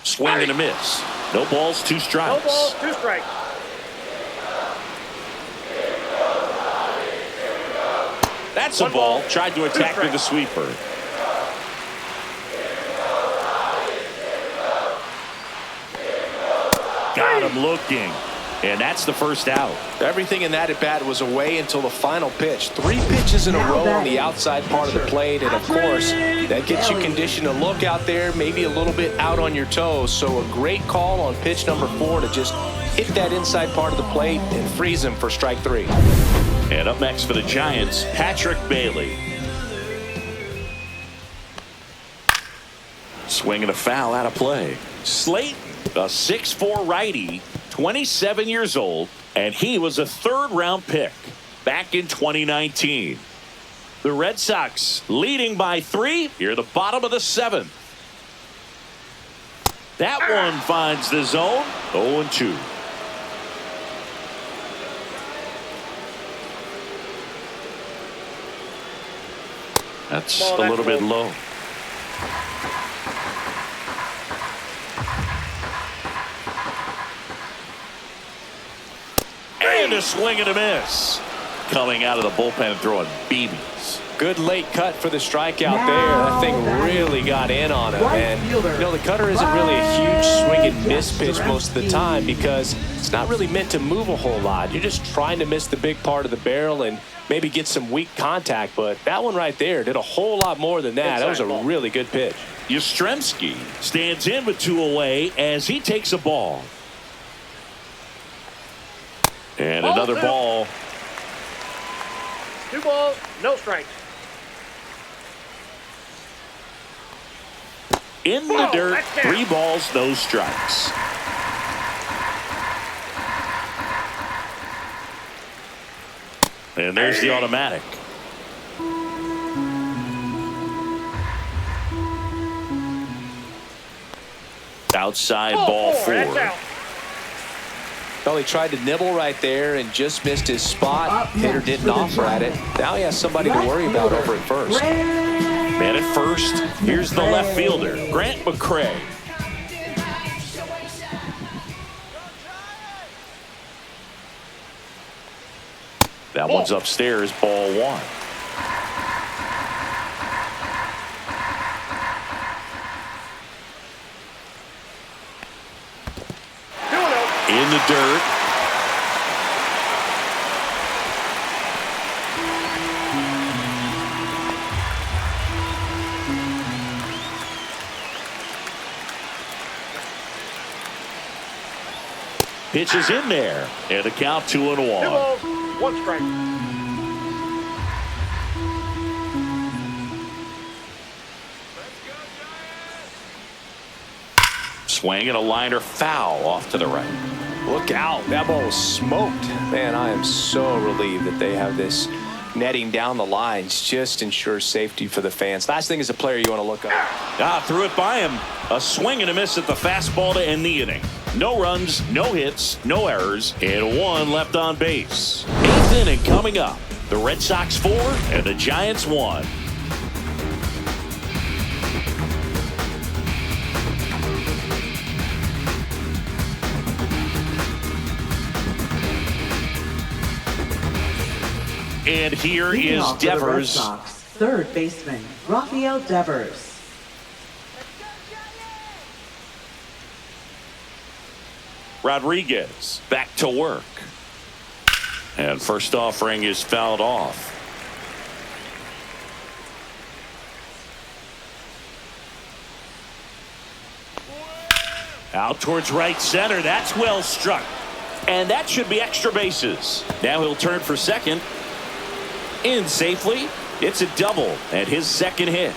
Swing and a miss. No balls, 2 strikes. No balls, 2 strikes. That's a ball. Tried to attack with the sweeper. Got him looking. And that's the first out. Everything in that at-bat was away until the final pitch. 3 pitches in a row on the outside part of the plate. And, of course, that gets you conditioned to look out there, maybe a little bit out on your toes. So a great call on pitch number 4 to just hit that inside part of the plate and freeze him for strike 3. And up next for the Giants, Patrick Bailey. Swinging a foul out of play. Slayton, a 6'4" righty, 27 years old, and he was a 3rd-round pick back in 2019. The Red Sox leading by 3 here at the bottom of the 7th. That one finds the zone. 0-2. That's a little bit low. And a swing and a miss. Coming out of the bullpen throwing BBs. Good late cut for the strikeout there. That thing really got in on him. And, you know, the cutter isn't really a huge swing and miss pitch most of the time because it's not really meant to move a whole lot. You're just trying to miss the big part of the barrel and maybe get some weak contact. But that one right there did a whole lot more than that. That was a really good pitch. Yastrzemski stands in with 2 away as he takes a ball. And another ball. 2 balls, no strikes. In the dirt, 3 balls, no strikes. And there's the automatic. Outside ball 4. Well, he tried to nibble right there and just missed his spot. Hitter didn't offer at it. Now he has somebody to worry about over at first. Man at first, here's the left fielder, Grant McCray. That one's upstairs, ball 1. In the dirt. Pitch is in there, and the count 2-1. 2 balls, 1 strike. Swing and a liner foul off to the right. Look out. That ball was smoked. Man, I am so relieved that they have this netting down the lines. Just ensures safety for the fans. Last thing as a player you want to look up. Threw it by him. A swing and a miss at the fastball to end the inning. No runs, no hits, no errors, and 1 left on base. 8th inning coming up. The Red Sox 4 and the Giants 1. And here is Devers. 3rd baseman, Rafael Devers. Rodriguez back to work. And first offering is fouled off. Out towards right center. That's well struck. And that should be extra bases. Now he'll turn for second. In safely. It's a double and his 2nd hit.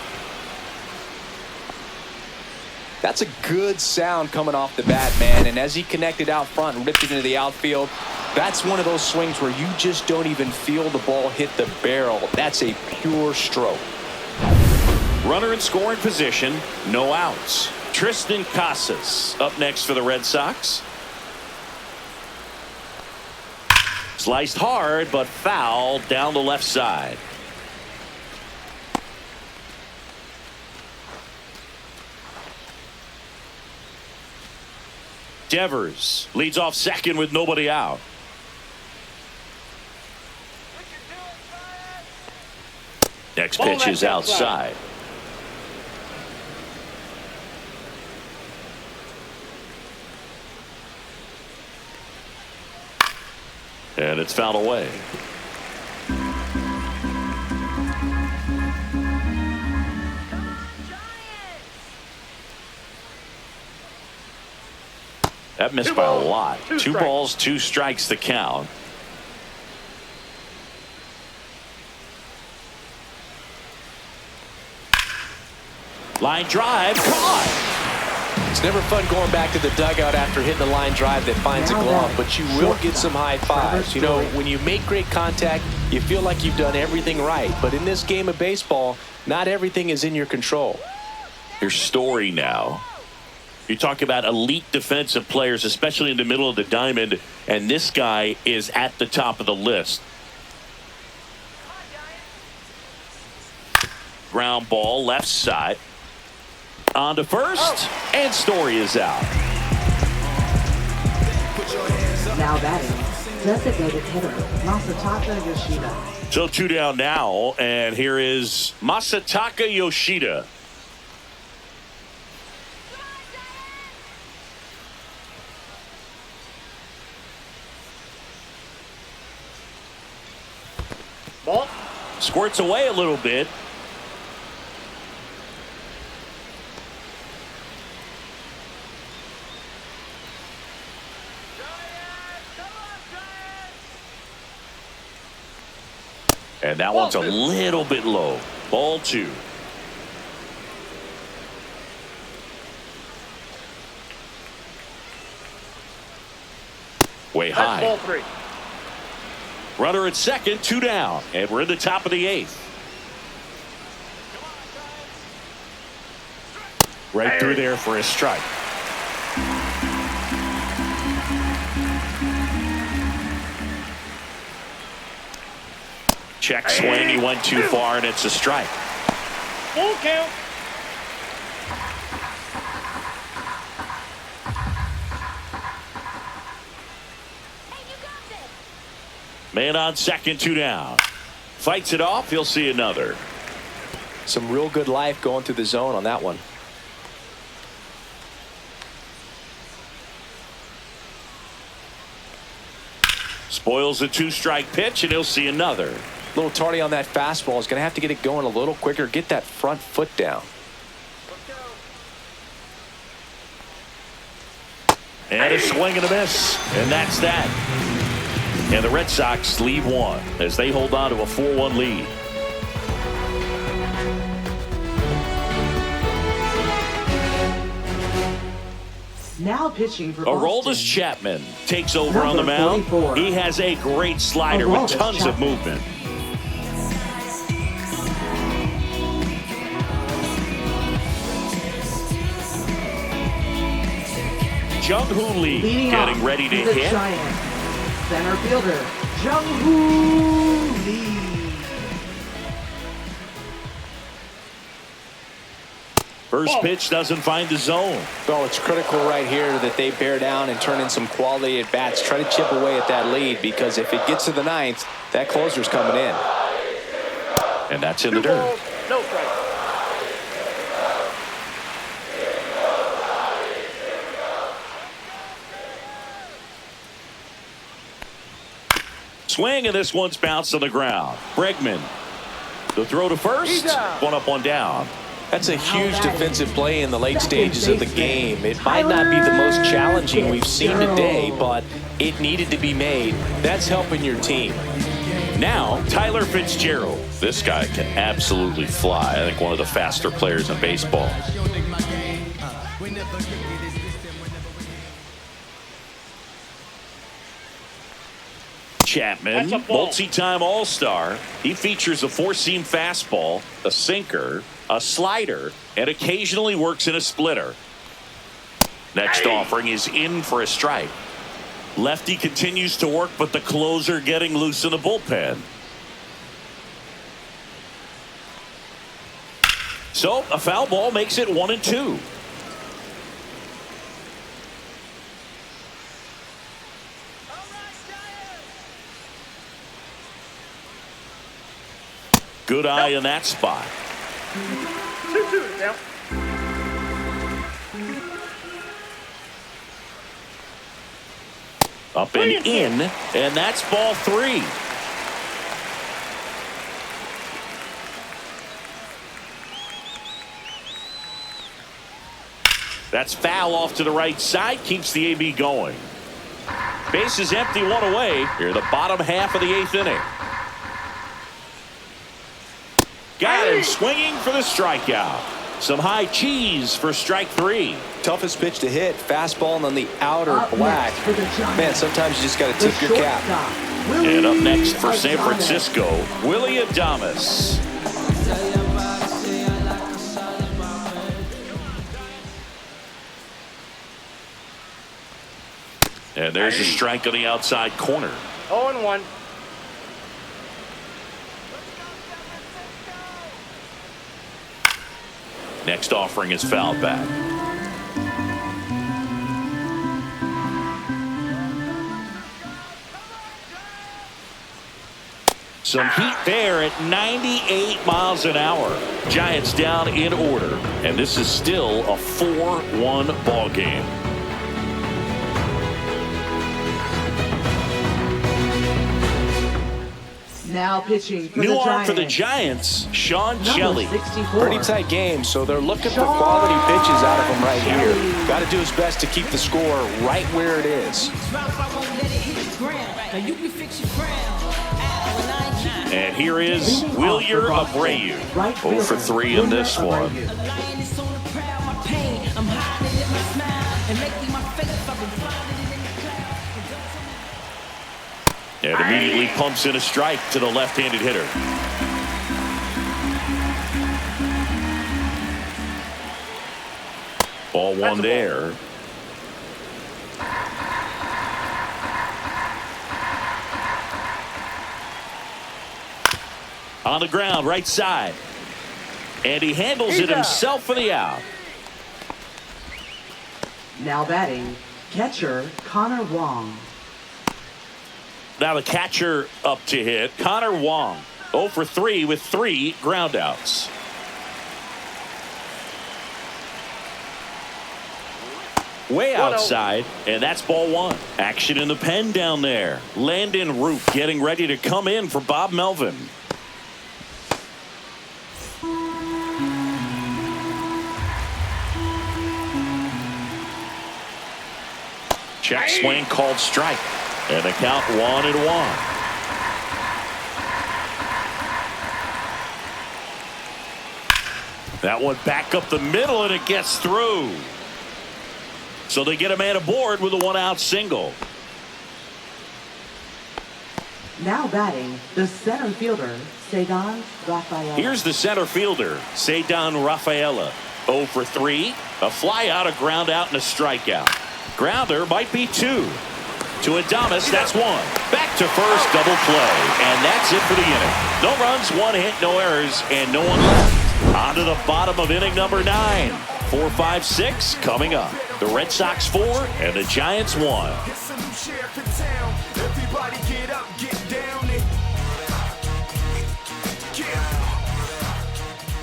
That's a good sound coming off the bat, man. And as he connected out front and ripped it into the outfield, that's one of those swings where you just don't even feel the ball hit the barrel. That's a pure stroke. Runner in scoring position. No outs. Tristan Casas up next for the Red Sox. Sliced hard, but foul down the left side. Devers leads off second with nobody out. Next pitch is outside. And it's fouled away. That missed by a lot. Two balls, 2 strikes to count. Line drive, caught. It's never fun going back to the dugout after hitting a line drive that finds a glove, but you will get some high fives. You know, when you make great contact, you feel like you've done everything right. But in this game of baseball, not everything is in your control. Here's Story now. You talk about elite defensive players, especially in the middle of the diamond, and this guy is at the top of the list. Ground ball, left side. On to first, and Story is out. Now batting, designated hitter Masataka Yoshida. So 2 down now, and here is Masataka Yoshida. Ball. Squirts away a little bit. And that one's a little bit low. Ball 2. Way high. Ball 3. Runner at second, 2 down. And we're in the top of the 8th. Right through there for a strike. Check swing. He went too far, and it's a strike. Full count. Man on second, 2 down. Fights it off. He'll see another. Some real good life going through the zone on that one. Spoils a 2-strike pitch, and he'll see another. A little tardy on that fastball. Is going to have to get it going a little quicker. Get that front foot down. And a swing and a miss. And that's that. And the Red Sox leave 1 as they hold on to a 4-1 lead. Now pitching for Aroldis Boston. Chapman takes over on the mound. 44. He has a great slider with Aroldis tons of Chapman. movement. Jung-Hoo Lee Leading getting off, ready to the hit. Giants. Center fielder Jung-Hoo Lee. First pitch doesn't find the zone. Oh, it's critical right here that they bear down and turn in some quality at bats. Try to chip away at that lead, because if it gets to the 9th, that closer's coming in. And that's in 2 the dirt. balls, no strikes. Swing, and this one's bounced on the ground. Bregman, the throw to first. One up, one down. That's a huge defensive play in the late stages of the game. It might not be the most challenging we've seen today, but it needed to be made. That's helping your team. Now, Tyler Fitzgerald. This guy can absolutely fly. I think one of the faster players in baseball. Chapman, multi-time All-Star. He features a 4-seam fastball, a sinker, a slider, and occasionally works in a splitter. Next offering is in for a strike. Lefty continues to work, but the closer getting loose in the bullpen. So a foul ball makes it 1-2. Good eye in that spot. 2-2 now. Up and in, and that's ball 3. That's foul off to the right side. Keeps the AB going. Base is empty, one away. Here, the bottom half of the 8th inning. Got him swinging for the strikeout. Some high cheese for strike 3. Toughest pitch to hit. Fastball on the outer black. Man, sometimes you just got to tip your cap. And up next for San Francisco, Willie Adames. And there's a strike on the outside corner. 0-1. Next offering is fouled back. Some heat there at 98 miles an hour. Giants down in order. And this is still a 4-1 ball game. Now pitching for New the arm Giants. for the Giants, Sean Number Shelley. 64. Pretty tight game, so they're looking for quality pitches out of him right here. Got to do his best to keep the score right where it is. And here is Wilyer Abreu. 0 for 3 in this one. And immediately pumps in a strike to the left-handed hitter. Ball one there. On the ground, right side. And he handles it himself for the out. Now batting, catcher Connor Wong. Now the catcher up to hit, Connor Wong. 0 for 3 with 3 groundouts. Way outside, and that's ball one. Action in the pen down there. Landon Root getting ready to come in for Bob Melvin. Check swing called strike. And the count 1-1. That one back up the middle, and it gets through. So they get a man aboard with a 1-out single. Now batting, the center fielder, Cedon Rafaela. Here's the center fielder, Cedon Rafaela. 0 for 3. A fly out, a ground out, and a strikeout. Grounder might be 2. To Adames, that's 1. Back to first, double play. And that's it for the inning. No runs, 1 hit, no errors, and no one left. On to the bottom of inning number 9. 4, 5, 6 coming up. The Red Sox 4 and the Giants 1.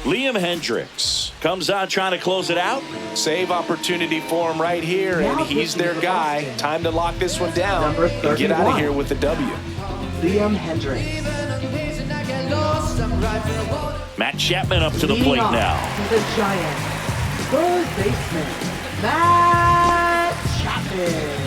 Liam Hendricks comes on trying to close it out. Save opportunity for him right here, and he's their guy. Time to lock this one down and get out of here with the W. Liam Hendricks. Matt Chapman up to the plate now. The Giants, third baseman, Matt Chapman.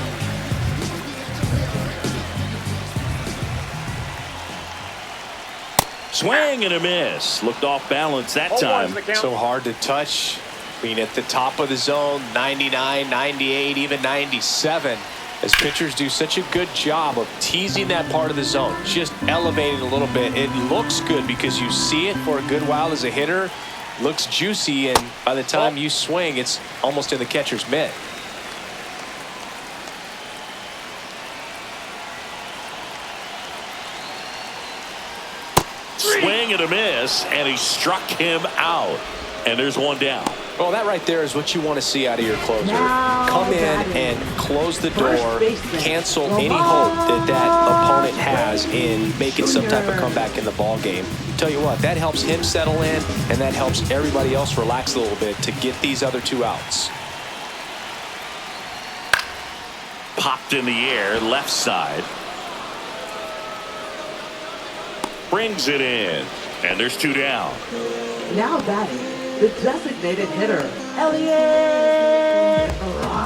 Swing and a miss. Looked off balance that time. So hard to touch. I mean, at the top of the zone, 99, 98, even 97. As pitchers do such a good job of teasing that part of the zone, just elevating a little bit. It looks good because you see it for a good while as a hitter. Looks juicy, and by the time you swing, it's almost in the catcher's mitt. Swing and a miss, and he struck him out. And there's one down. Well, that right there is what you want to see out of your closer. Come in and close the door, cancel any hope that opponent has in making some type of comeback in the ball game. Tell you what, that helps him settle in, and that helps everybody else relax a little bit to get these other 2 outs. Popped in the air, left side. Brings it in, and there's 2 down. Now batting, the designated hitter, Elliott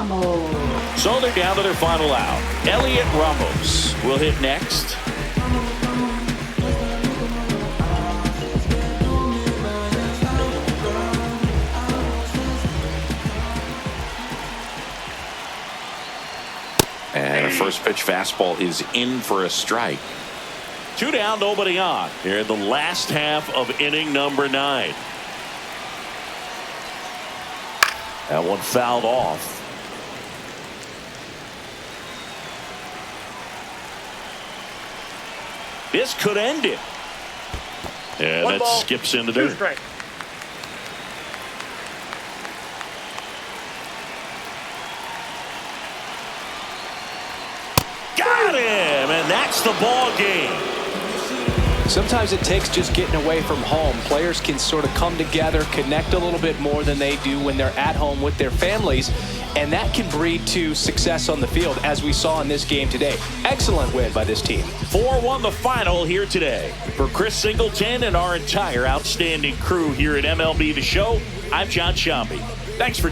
Ramos. So they're down to their final out. Elliot Ramos will hit next. And a first pitch fastball is in for a strike. 2 down, nobody on. Here in the last half of inning number 9. That one fouled off. This could end it. And One that ball, skips into 2 dirt. strikes. Got him, and that's the ball game. Sometimes it takes just getting away from home. Players can sort of come together, connect a little bit more than they do when they're at home with their families, and that can breed to success on the field, as we saw in this game today. Excellent win by this team. 4-1 the final here today. For Chris Singleton and our entire outstanding crew here at MLB The Show, I'm John Shambi. Thanks for